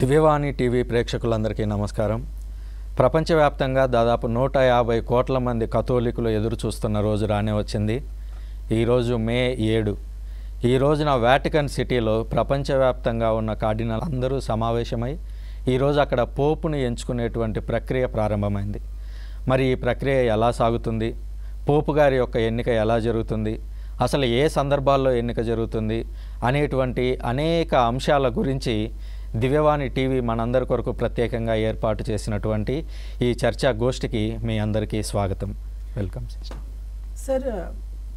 దివ్యవాణి TV ప్రేక్షకులందరికీ నమస్కారం. ప్రపంచవ్యాప్తంగా దాదాపు 150 కోట్ల మంది కథోలికులు ఎదురు చూస్తున్న రోజు రానే వచ్చింది. ఈరోజు మే 7. ఈ రోజున వాటికన్ సిటీలో ప్రపంచవ్యాప్తంగా ఉన్న కార్డినల్ అందరూ సమావేశమై ఈరోజు అక్కడ పోపును ఎంచుకునేటువంటి ప్రక్రియ ప్రారంభమైంది. మరి ఈ ప్రక్రియ ఎలా సాగుతుంది, పోపు గారి యొక్క ఎన్నిక ఎలా జరుగుతుంది, అసలు ఏ సందర్భాల్లో ఎన్నిక జరుగుతుంది అనేటువంటి అనేక అంశాల గురించి దివ్యవాణి టీవీ మనందరి కొరకు ప్రత్యేకంగా ఏర్పాటు చేసినటువంటి ఈ చర్చా గోష్ఠికి మీ అందరికీ స్వాగతం. Welcome sister. సార్,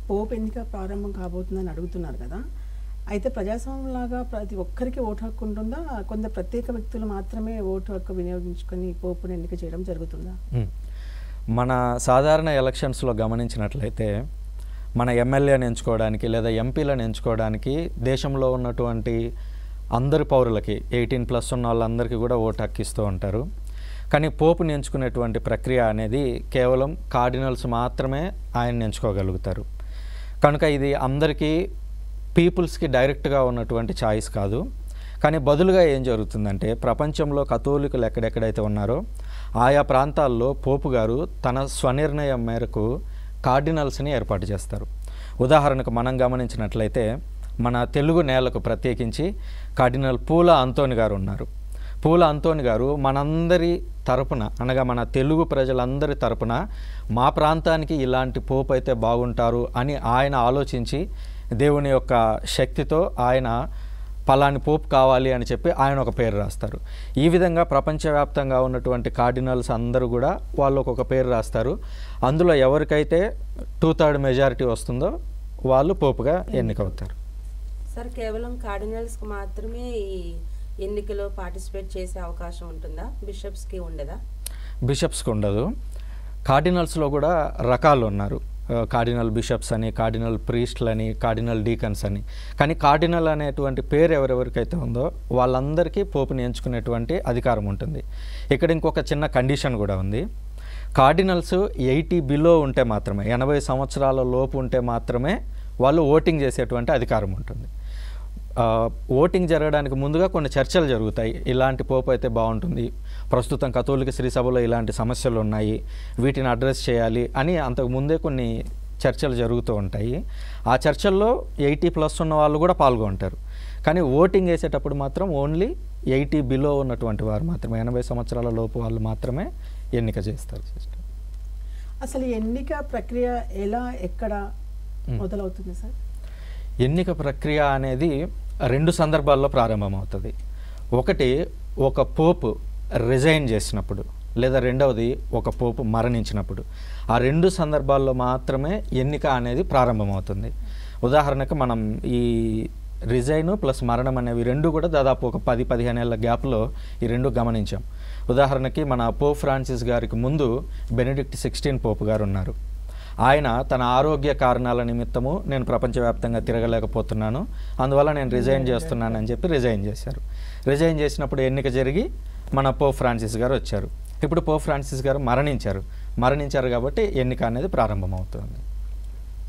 పోప్ ఎన్నిక ప్రారంభం కాబోతుందని అడుగుతున్నారు కదా, అయితే ప్రజాస్వామ్యంలాగా ప్రతి ఒక్కరికి ఓటు హక్కు ఉంటుందా? కొంత ప్రత్యేక వ్యక్తులు మాత్రమే ఓటు హక్కు వినియోగించుకొని పోపుని ఎన్నిక చేయడం జరుగుతుందా? మన సాధారణ ఎలక్షన్స్లో గమనించినట్లయితే మన ఎమ్మెల్యేని ఎంచుకోవడానికి లేదా ఎంపీలను ఎంచుకోవడానికి దేశంలో ఉన్నటువంటి అందరి పౌరులకి 18+ ఉన్న వాళ్ళందరికీ కూడా ఓటు హక్కు ఇస్తూ ఉంటారు. కానీ పోపుని ఎంచుకునేటువంటి ప్రక్రియ అనేది కేవలం కార్డినల్స్ మాత్రమే ఆయన్ని ఎంచుకోగలుగుతారు. కనుక ఇది అందరికీ పీపుల్స్కి డైరెక్ట్గా ఉన్నటువంటి ఛాయిస్ కాదు. కానీ బదులుగా ఏం జరుగుతుందంటే, ప్రపంచంలో కథోలికులు ఎక్కడెక్కడైతే ఉన్నారో ఆయా ప్రాంతాల్లో పోపు గారు తన స్వనిర్ణయం మేరకు కార్డినల్స్ని ఏర్పాటు చేస్తారు. ఉదాహరణకు మనం గమనించినట్లయితే మన తెలుగు నేలకు ప్రత్యేకించి కార్డినల్ పూల అంతోని గారు ఉన్నారు. పూల అంతోని గారు మనందరి తరపున, అనగా మన తెలుగు ప్రజలందరి తరపున మా ప్రాంతానికి ఇలాంటి పోపు అయితే బాగుంటారు అని ఆయన ఆలోచించి దేవుని యొక్క శక్తితో ఆయన పలాని పోపు కావాలి అని చెప్పి ఆయన ఒక పేరు రాస్తారు. ఈ విధంగా ప్రపంచవ్యాప్తంగా ఉన్నటువంటి కార్డినల్స్ అందరూ కూడా వాళ్ళు ఒక పేరు రాస్తారు. అందులో ఎవరికైతే 2/3 మెజారిటీ వస్తుందో వాళ్ళు పోపుగా ఎన్నికవుతారు. సార్, కేవలం కార్డినల్స్కి మాత్రమే ఈ ఎన్నికలో పార్టిసిపేట్ చేసే అవకాశం ఉంటుందా? బిషప్స్కి ఉండదా? బిషప్స్కి ఉండదు. కార్డినల్స్లో కూడా రకాలు ఉన్నారు. కార్డినల్ బిషప్స్ అని, కార్డినల్ ప్రీస్ట్లని, కార్డినల్ డీకన్స్ అని. కానీ కార్డినల్ అనేటువంటి పేరు ఎవరెవరికైతే ఉందో వాళ్ళందరికీ పోపుని ఎంచుకునేటువంటి అధికారం ఉంటుంది. ఇక్కడ ఇంకొక చిన్న కండిషన్ కూడా ఉంది. కార్డినల్స్ 80 బిలో ఉంటే మాత్రమే, 80 సంవత్సరాల లోపు ఉంటే మాత్రమే వాళ్ళు ఓటింగ్ చేసేటువంటి అధికారం ఉంటుంది. ఓటింగ్ జరగడానికి ముందుగా కొన్ని చర్చలు జరుగుతాయి. ఇలాంటి పోపు అయితే బాగుంటుంది, ప్రస్తుతం కథోలిక శ్రీ సభలో ఇలాంటి సమస్యలు ఉన్నాయి, వీటిని అడ్రస్ చేయాలి అని అంతకుముందే కొన్ని చర్చలు జరుగుతూ ఉంటాయి. ఆ చర్చల్లో 80+ ఉన్న వాళ్ళు కూడా పాల్గొంటారు. కానీ ఓటింగ్ వేసేటప్పుడు మాత్రం ఓన్లీ 80 బిలో ఉన్నటువంటి వారు మాత్రమే, 80 సంవత్సరాల లోపు వాళ్ళు మాత్రమే ఎన్నిక చేస్తారు. సిస్టర్, అసలు ఎన్నిక ప్రక్రియ ఎలా, ఎక్కడ మొదలవుతుంది సార్? ఎన్నిక ప్రక్రియ అనేది 2 సందర్భాల్లో ప్రారంభమవుతుంది. ఒకటి, ఒక పోపు రిజైన్ చేసినప్పుడు, లేదా రెండవది ఒక పోపు మరణించినప్పుడు. ఆ 2 సందర్భాల్లో మాత్రమే ఎన్నిక అనేది ప్రారంభమవుతుంది. ఉదాహరణకు మనం ఈ రిజైన్ ప్లస్ మరణం అనేవి 2 కూడా దాదాపు ఒక 10-15 ఏళ్ల గ్యాప్లో ఈ 2 గమనించాం. ఉదాహరణకి మన పోప్ ఫ్రాన్సిస్ గారికి ముందు బెనెడిక్ట్ 16 పోపు గారు ఉన్నారు. ఆయన తన ఆరోగ్య కారణాల నిమిత్తము నేను ప్రపంచవ్యాప్తంగా తిరగలేకపోతున్నాను, అందువల్ల నేను రిజైన్ చేస్తున్నాను అని చెప్పి రిజైన్ చేశారు. రిజైన్ చేసినప్పుడు ఎన్నిక జరిగి మన పోప్ ఫ్రాన్సిస్ గారు వచ్చారు. ఇప్పుడు పోప్ ఫ్రాన్సిస్ గారు మరణించారు కాబట్టి ఎన్నిక అనేది ప్రారంభమవుతుంది.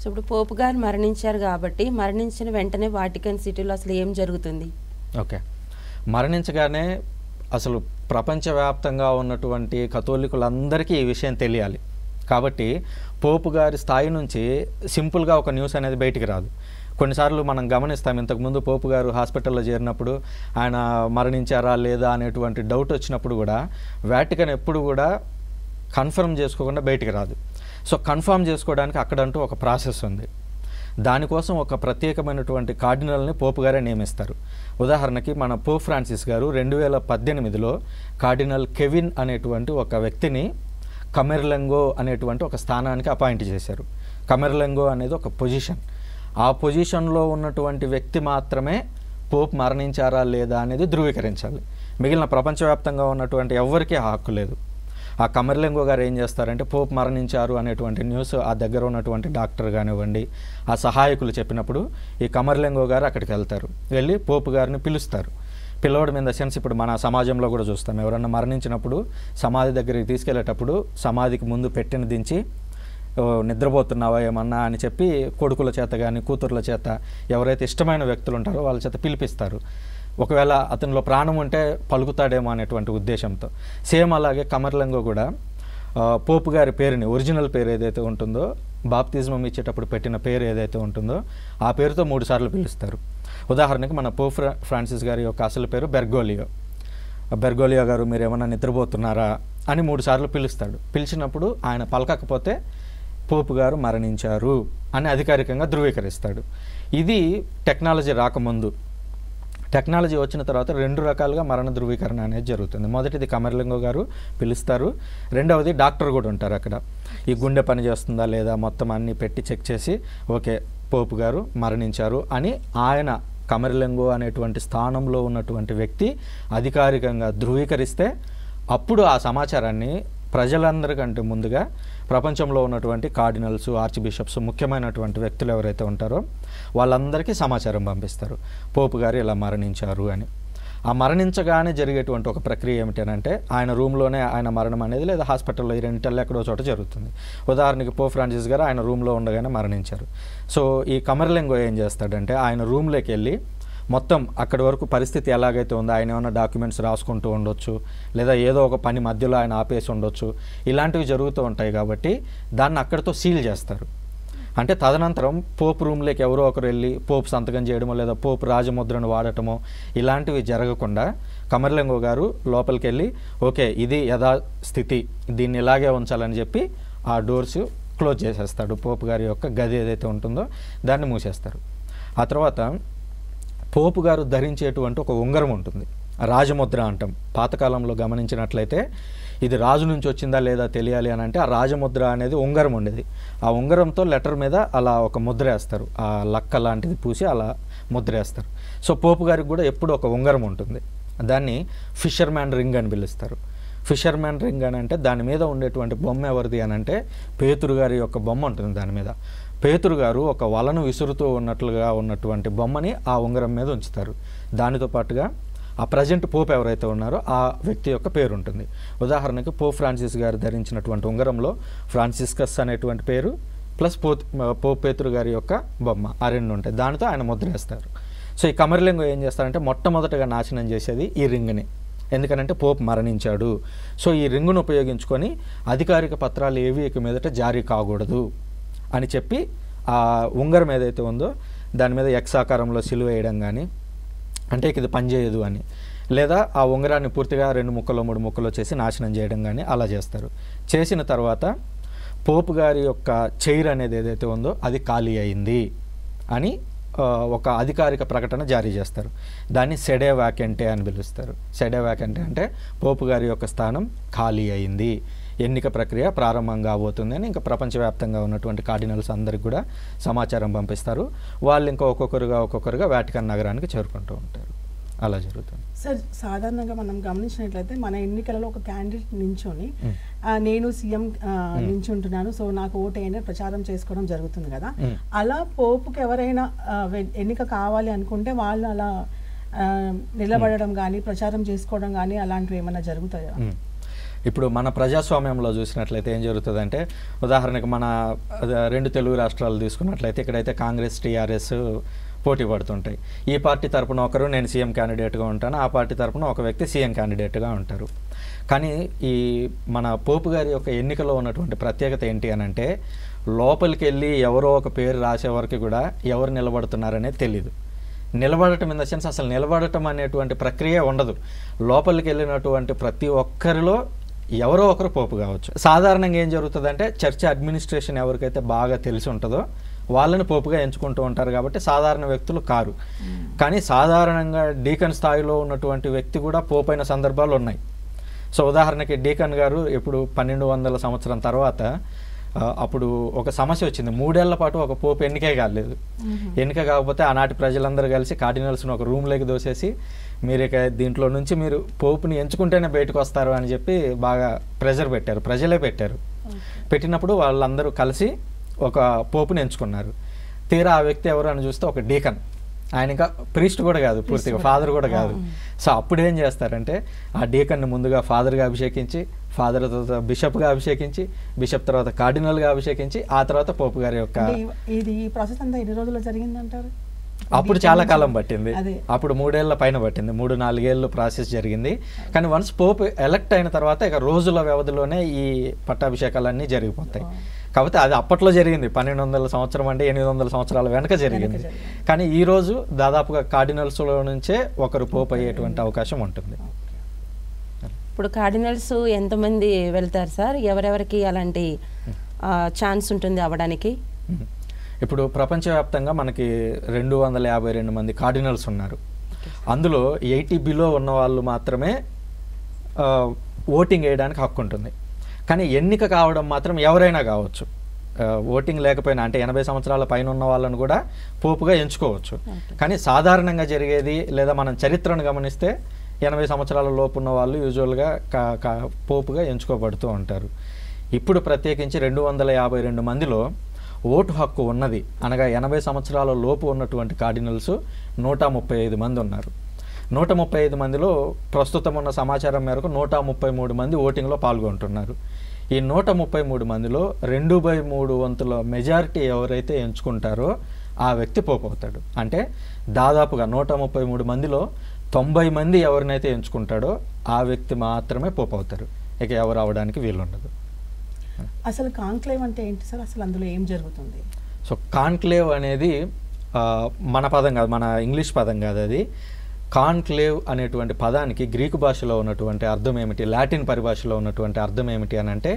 సో ఇప్పుడు పోపు గారు మరణించారు కాబట్టి మరణించిన వెంటనే వాటికన్ సిటీలో అసలు ఏం జరుగుతుంది? ఓకే, మరణించగానే అసలు ప్రపంచవ్యాప్తంగా ఉన్నటువంటి కథోలికులందరికీ ఈ విషయం తెలియాలి. కాబట్టి పోపు గారి స్థాయి నుంచి సింపుల్గా ఒక న్యూస్ అనేది బయటికి రాదు. కొన్నిసార్లు మనం గమనిస్తాం, ఇంతకుముందు పోపు గారు హాస్పిటల్లో చేరినప్పుడు ఆయన మరణించారా లేదా అనేటువంటి డౌట్ వచ్చినప్పుడు కూడా వాటికన్ ఎప్పుడు కూడా కన్ఫర్మ్ చేసుకోకుండా బయటికి రాదు. సో కన్ఫర్మ్ చేసుకోవడానికి అక్కడంటూ ఒక ప్రాసెస్ ఉంది. దానికోసం ఒక ప్రత్యేకమైనటువంటి కార్డినల్ని పోపు గారే నియమిస్తారు. ఉదాహరణకి మన పోప్ ఫ్రాన్సిస్ గారు 2018లో కార్డినల్ కెవిన్ అనేటువంటి ఒక వ్యక్తిని కమెర్లెంగో అనేటువంటి ఒక స్థానానికి అపాయింట్ చేశారు. కమెర్లెంగో అనేది ఒక పొజిషన్. ఆ పొజిషన్లో ఉన్నటువంటి వ్యక్తి మాత్రమే పోప్ మరణించారా లేదా అనేది ధృవీకరించాలి. మిగిలిన ప్రపంచవ్యాప్తంగా ఉన్నటువంటి ఎవరికీ ఆ హక్కు లేదు. ఆ కమెర్లెంగో గారు ఏం చేస్తారంటే, పోప్ మరణించారు అనేటువంటి న్యూస్ ఆ దగ్గర ఉన్నటువంటి డాక్టర్ కానివ్వండి, ఆ సహాయకులు చెప్పినప్పుడు ఈ కమెర్లెంగో గారు అక్కడికి వెళ్తారు. వెళ్ళి పోపు గారిని పిలుస్తారు. పిలవడం ఇన్ ద సెన్స్, ఇప్పుడు మన సమాజంలో కూడా చూస్తాం, ఎవరన్నా మరణించినప్పుడు సమాధి దగ్గరికి తీసుకెళ్లేటప్పుడు సమాధికి ముందు పెట్టిన దించి నిద్రపోతున్నావా ఏమన్నా అని చెప్పి కొడుకుల చేత కానీ కూతుర్ల చేత ఎవరైతే ఇష్టమైన వ్యక్తులు ఉంటారో వాళ్ళ చేత పిలిపిస్తారు. ఒకవేళ అతనిలో ప్రాణం ఉంటే పలుకుతాడేమో అనేటువంటి ఉద్దేశంతో. సేమ్ అలాగే కమర్లింగో కూడా పోపు గారి పేరుని, ఒరిజినల్ పేరు ఏదైతే ఉంటుందో, బాప్తిజమం ఇచ్చేటప్పుడు పెట్టిన పేరు ఏదైతే ఉంటుందో ఆ పేరుతో 3 సార్లు పిలుస్తారు. ఉదాహరణకి మన పోప్ ఫ్రాన్సిస్ గారి యొక్క అసలు పేరు బెర్గోలియో. బెర్గోలియో గారు మీరు ఏమన్నా నిద్రపోతున్నారా అని 3 సార్లు పిలుస్తాడు. పిలిచినప్పుడు ఆయన పలకకపోతే పోపు గారు మరణించారు అని అధికారికంగా ధృవీకరిస్తాడు. ఇది టెక్నాలజీ రాకముందు. టెక్నాలజీ వచ్చిన తర్వాత 2 రకాలుగా మరణ ధృవీకరణ అనేది జరుగుతుంది. మొదటిది కమర్లింగో గారు పిలుస్తారు, రెండవది డాక్టర్ కూడా ఉంటారు అక్కడ. ఈ గుండె పని చేస్తుందా లేదా మొత్తం అన్నీ పెట్టి చెక్ చేసి ఓకే పోపు గారు మరణించారు అని ఆయన కమర్లింగో అనేటువంటి స్థానంలో ఉన్నటువంటి వ్యక్తి అధికారికంగా ధృవీకరిస్తే అప్పుడు ఆ సమాచారాన్ని ప్రజలందరికంటే ముందుగా ప్రపంచంలో ఉన్నటువంటి కార్డినల్స్, ఆర్చ్ బిషప్స్, ముఖ్యమైనటువంటి వ్యక్తులు ఎవరైతే ఉంటారో వాళ్ళందరికీ సమాచారం పంపిస్తారు, పోపు గారు ఇలా మరణించారు అని. ఆ మరణించగానే జరిగేటువంటి ఒక ప్రక్రియ ఏమిటంటే ఆయన రూమ్లోనే ఆయన మరణం అనేది లేదా హాస్పిటల్లో ఈ రెండింటిలో ఎక్కడో చోట జరుగుతుంది. ఉదాహరణకి పోప్ ఫ్రాన్సిస్ గారు ఆయన రూమ్లో ఉండగానే మరణించారు. సో ఈ కమర్లింగో ఏం చేస్తాడంటే ఆయన రూమ్లోకి వెళ్ళి మొత్తం అక్కడి వరకు పరిస్థితి ఎలాగైతే ఉందో, ఆయన ఏమైనా డాక్యుమెంట్స్ రాసుకుంటూ ఉండొచ్చు, లేదా ఏదో ఒక పని మధ్యలో ఆయన ఆపేసి ఉండొచ్చు, ఇలాంటివి జరుగుతూ ఉంటాయి కాబట్టి దాన్ని అక్కడితో సీల్ చేస్తారు. అంటే తదనంతరం పోప్ రూమ్లోకి ఎవరో ఒకరు వెళ్ళి పోప్ సంతకం చేయడమో లేదా పోప్ రాజముద్రను వాడటమో ఇలాంటివి జరగకుండా కమర్లింగో గారు లోపలికి వెళ్ళి ఓకే ఇది యథాస్థితి, దీన్ని ఇలాగే ఉంచాలని చెప్పి ఆ డోర్స్ క్లోజ్ చేసేస్తాడు. పోపు గారి యొక్క గది ఏదైతే ఉంటుందో దాన్ని మూసేస్తారు. ఆ తర్వాత పోపు గారు ధరించేటువంటి ఒక ఉంగరం ఉంటుంది, రాజముద్ర అంటాం. పాతకాలంలో గమనించినట్లయితే ఇది రాజు నుంచి వచ్చిందా లేదా తెలియాలి అని అంటే ఆ రాజముద్ర అనేది ఉంగరం ఉండేది. ఆ ఉంగరంతో లెటర్ మీద అలా ఒక ముద్ర వేస్తారు, ఆ లక్క లాంటిది పూసి అలా ముద్ర వేస్తారు. సో పోపు గారికి కూడా ఎప్పుడు ఒక ఉంగరం ఉంటుంది, దాన్ని ఫిషర్మ్యాన్ రింగ్ అని పిలుస్తారు. ఫిషర్మ్యాన్ రింగ్ అని అంటే దాని మీద ఉండేటువంటి బొమ్మ ఎవరిది అని అంటే పేతురు గారి యొక్క బొమ్మ ఉంటుంది. దాని మీద పేతురు గారు ఒక వలను విసురుతూ ఉన్నట్లుగా ఉన్నటువంటి బొమ్మని ఆ ఉంగరం మీద ఉంచుతారు. దానితో పాటుగా ఆ ప్రజెంట్ పోప్ ఎవరైతే ఉన్నారో ఆ వ్యక్తి యొక్క పేరు ఉంటుంది. ఉదాహరణకి పోప్ ఫ్రాన్సిస్ గారు ధరించినటువంటి ఉంగరంలో ఫ్రాన్సిస్కస్ అనేటువంటి పేరు ప్లస్ పోప్ పేతురు గారి యొక్క బొమ్మ, ఆ 2 ఉంటాయి. దానితో ఆయన ముద్ర వేస్తారు. సో ఈ కమర్లింగో ఏం చేస్తారంటే మొట్టమొదటగా నాశనం చేసేది ఈ రింగ్ని. ఎందుకనంటే పోప్ మరణించాడు, సో ఈ రింగును ఉపయోగించుకొని అధికారిక పత్రాలు ఏవి ఇక మీదట జారీ కాకూడదు అని చెప్పి ఆ ఉంగరం ఏదైతే ఉందో దాని మీద ఎక్స్ ఆకారంలో సిలువ వేయడం కానీ, అంటే ఇది పనిచేయదు అని, లేదా ఆ ఉంగరాన్ని పూర్తిగా 2 ముక్కలో 3 ముక్కలో చేసి నాశనం చేయడం కానీ అలా చేస్తారు. చేసిన తర్వాత పోపు గారి యొక్క చైర్ అనేది ఏదైతే ఉందో అది ఖాళీ అయింది అని ఒక అధికారిక ప్రకటన జారీ చేస్తారు. దాన్ని సెడే వ్యాకెంటే అని పిలుస్తారు. సెడే వ్యాకెంటే అంటే పోపు గారి యొక్క స్థానం ఖాళీ అయింది, ఎన్నిక ప్రక్రియ ప్రారంభం కాబోతుంది అని ఇంకా ప్రపంచవ్యాప్తంగా ఉన్నటువంటి కార్డినల్స్ అందరికి కూడా సమాచారం పంపిస్తారు. వాళ్ళు ఇంకా ఒక్కొక్కరుగా వాటికన్ నగరానికి చేరుకుంటూ ఉంటారు. అలా జరుగుతుంది. సార్ సాధారణంగా మనం గమనించినట్లయితే మన ఎన్నికలలో ఒక క్యాండిడేట్ నించొని నేను సీఎం నించుంటున్నాను సో నాకు ఓటు అయినా ప్రచారం చేసుకోవడం జరుగుతుంది కదా. అలా పోపుకి ఎవరైనా ఎన్నిక కావాలి అనుకుంటే వాళ్ళు అలా నిలబడడం కానీ ప్రచారం చేసుకోవడం కానీ అలాంటివి ఏమైనా జరుగుతాయా? ఇప్పుడు మన ప్రజాస్వామ్యంలో చూసినట్లయితే ఏం జరుగుతుందంటే ఉదాహరణకు మన 2 తెలుగు రాష్ట్రాలు తీసుకున్నట్లయితే ఇక్కడైతే కాంగ్రెస్, టీఆర్ఎస్ పోటీ పడుతుంటాయి. ఈ పార్టీ తరపున ఒకరు నేను సీఎం క్యాండిడేట్గా ఉంటాను, ఆ పార్టీ తరపున ఒక వ్యక్తి సీఎం క్యాండిడేట్గా ఉంటారు. కానీ ఈ మన పోపు గారి యొక్క ఎన్నికలో ఉన్నటువంటి ప్రత్యేకత ఏంటి అని అంటే లోపలికి వెళ్ళి ఎవరో ఒక పేరు రాసే వరకు కూడా ఎవరు నిలబడుతున్నారనేది తెలీదు. నిలబడటం ఇన్ ద సెన్స్ అసలు నిలబడటం అనేటువంటి ప్రక్రియ ఉండదు. లోపలికి వెళ్ళినటువంటి ప్రతి ఒక్కరిలో ఎవరో ఒకరు పోపు కావచ్చు. సాధారణంగా ఏం జరుగుతుందంటే చర్చ్ అడ్మినిస్ట్రేషన్ ఎవరికైతే బాగా తెలిసి ఉంటుందో వాళ్ళని పోపుగా ఎంచుకుంటూ ఉంటారు కాబట్టి సాధారణ వ్యక్తులు కారు. కానీ సాధారణంగా డీకన్ స్థాయిలో ఉన్నటువంటి వ్యక్తి కూడా పోపు అయిన సందర్భాలు ఉన్నాయి. సో ఉదాహరణకి డీకన్ గారు ఇప్పుడు 1200 సంవత్సరం తర్వాత అప్పుడు ఒక సమస్య వచ్చింది. 3 ఏళ్ల పాటు ఒక పోపు ఎన్నికే కాలేదు. ఎన్నిక కాకపోతే ఆనాటి ప్రజలందరూ కలిసి కార్డినల్స్ని ఒక రూమ్లోకి దోసేసి మీరు ఇక దీంట్లో నుంచి మీరు పోపుని ఎంచుకుంటేనే బయటకు వస్తారు అని చెప్పి బాగా ప్రెజర్ పెట్టారు. ప్రజలే పెట్టారు. పెట్టినప్పుడు వాళ్ళందరూ కలిసి ఒక పోపుని ఎంచుకున్నారు. తీరా ఆ వ్యక్తి ఎవరు అని చూస్తే ఒక డీకన్. ఆయన ఇంకా ప్రీస్ట్ కూడా కాదు, పూర్తిగా ఫాదర్ కూడా కాదు. సో అప్పుడు ఏం చేస్తారంటే ఆ డీకన్ని ముందుగా ఫాదర్గా అభిషేకించి, ఫాదర్ తర్వాత బిషప్గా అభిషేకించి, బిషప్ తర్వాత కార్డినల్గా అభిషేకించి, ఆ తర్వాత పోపు గారి యొక్క ఇది ప్రాసెస్ అంతా ఎన్ని రోజుల్లో జరిగిందంటారు? అప్పుడు చాలా కాలం పట్టింది, అదే. అప్పుడు 3 ఏళ్ల పైన పట్టింది, 3-4 ఏళ్ళు ప్రాసెస్ జరిగింది. కానీ వన్స్ పోప్ ఎలక్ట్ అయిన తర్వాత ఇక రోజుల వ్యవధిలోనే ఈ పట్టాభిషేకాలన్నీ జరిగిపోతాయి. కాకపోతే అది అప్పట్లో జరిగింది, 1200 సంవత్సరం అంటే 800 సంవత్సరాల వెనక జరిగింది. కానీ ఈ రోజు దాదాపుగా కార్డినల్స్లో నుంచే ఒకరు పోప్ అయ్యేటువంటి అవకాశం ఉంటుంది. ఇప్పుడు కార్డినల్స్ ఎంతమంది వెళ్తారు సార్? ఎవరెవరికి అలాంటి ఛాన్స్ ఉంటుంది అవ్వడానికి? ఇప్పుడు ప్రపంచవ్యాప్తంగా మనకి 252 మంది కార్డినల్స్ ఉన్నారు. అందులో 80 బిలో ఉన్న వాళ్ళు మాత్రమే ఓటింగ్ వేయడానికి హక్కు ఉంటుంది. కానీ ఎన్నిక కావడం మాత్రం ఎవరైనా కావచ్చు. ఓటింగ్ లేకపోయినా అంటే 80 సంవత్సరాల పైన ఉన్న వాళ్ళని కూడా పోపుగా ఎంచుకోవచ్చు. కానీ సాధారణంగా జరిగేది లేదా మనం చరిత్రను గమనిస్తే 80 సంవత్సరాల లోపు ఉన్న వాళ్ళు యూజువల్గా పోపుగా ఎంచుకోబడుతూ ఉంటారు. ఇప్పుడు ప్రత్యేకించి 252 మందిలో ఓటు హక్కు ఉన్నది అనగా 80 సంవత్సరాల లోపు ఉన్నటువంటి కార్డినల్స్ 135 మంది ఉన్నారు. 135 మందిలో ప్రస్తుతం ఉన్న సమాచారం మేరకు 133 మంది ఓటింగ్లో పాల్గొంటున్నారు. ఈ 133 మందిలో 2/3 వంతుల మెజారిటీ ఎవరైతే ఎంచుకుంటారో ఆ వ్యక్తి పోపు అవుతాడు. అంటే దాదాపుగా 133 మందిలో 90 మంది ఎవరినైతే ఎంచుకుంటాడో ఆ వ్యక్తి మాత్రమే పోపు అవుతారు. ఇక ఎవరు అవడానికి వీలుండదు. అసలు కాన్క్లేవ్ అంటే ఏంటి సార్? అసలు అందులో ఏం జరుగుతుంది? సో కాన్క్లేవ్ అనేది మన పదం కాదు, మన ఇంగ్లీష్ పదం కాదు. అది కాన్క్లేవ్ అనేటువంటి పదానికి గ్రీకు భాషలో ఉన్నటువంటి అర్థం ఏమిటి, లాటిన్ పరిభాషలో ఉన్నటువంటి అర్థం ఏమిటి అని అంటే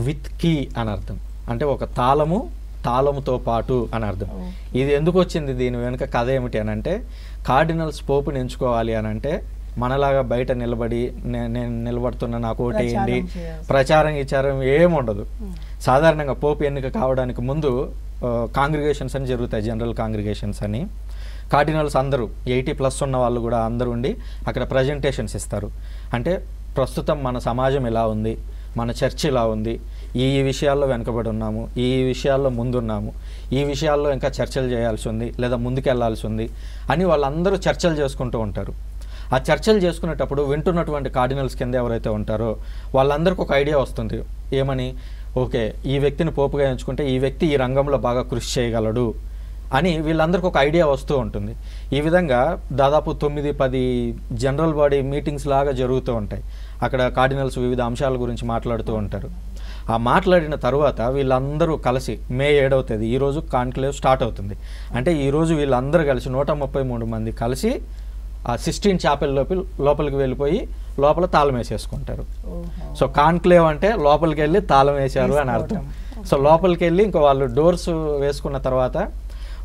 విత్ కీ అని అర్థం. అంటే ఒక తాళముతో పాటు అని అర్థం. ఇది ఎందుకు వచ్చింది, దీని వెనుక కథ ఏమిటి అని అంటే కార్డినల్స్ పోపుని ఎంచుకోవాలి అని అంటే మనలాగా బయట నిలబడి నేను నిలబడుతున్న నాకు ఓటేయండి, ప్రచారం ఇచ్చారం ఏముండదు. సాధారణంగా పోపు ఎన్నిక కావడానికి ముందు కాంగ్రిగేషన్స్ అని జరుగుతాయి, జనరల్ కాంగ్రిగేషన్స్ అని. కార్డినల్స్ అందరూ 80+ ఉన్న వాళ్ళు కూడా అందరూ ఉండి అక్కడ ప్రజెంటేషన్స్ ఇస్తారు. అంటే ప్రస్తుతం మన సమాజం ఇలా ఉంది, మన చర్చ్ ఇలా ఉంది, ఈ విషయాల్లో వెనుకబడి ఉన్నాము, ఈ విషయాల్లో ముందున్నాము, ఈ విషయాల్లో ఇంకా చర్చలు చేయాల్సి ఉంది లేదా ముందుకెళ్లాల్సి ఉంది అని వాళ్ళందరూ చర్చలు చేసుకుంటూ ఉంటారు. ఆ చర్చలు చేసుకునేటప్పుడు వింటున్నటువంటి కార్డినల్స్ కింద ఎవరైతే ఉంటారో వాళ్ళందరికీ ఒక ఐడియా వస్తుంది. ఏమని, ఓకే ఈ వ్యక్తిని పోపుగా ఎంచుకుంటే ఈ వ్యక్తి ఈ రంగంలో బాగా కృషి చేయగలడు అని వీళ్ళందరికీ ఒక ఐడియా వస్తూ ఉంటుంది. ఈ విధంగా దాదాపు 9-10 జనరల్ బాడీ మీటింగ్స్ లాగా జరుగుతూ ఉంటాయి. అక్కడ కార్డినల్స్ వివిధ అంశాల గురించి మాట్లాడుతూ ఉంటారు. ఆ మాట్లాడిన తర్వాత వీళ్ళందరూ కలిసి మే 7వ తేదీ ఈరోజు కాన్క్లేవ్ స్టార్ట్ అవుతుంది. అంటే ఈరోజు వీళ్ళందరూ కలిసి 133 మంది కలిసి ఆ సిస్టీన్ చాపెల్ లోపలికి వెళ్ళిపోయి లోపల తాళం వేసేసుకుంటారు. సో కాన్క్లేవ్ అంటే లోపలికి వెళ్ళి తాళం వేశారు అని అర్థం. సో లోపలికి వెళ్ళి ఇంకా వాళ్ళు డోర్స్ వేసుకున్న తర్వాత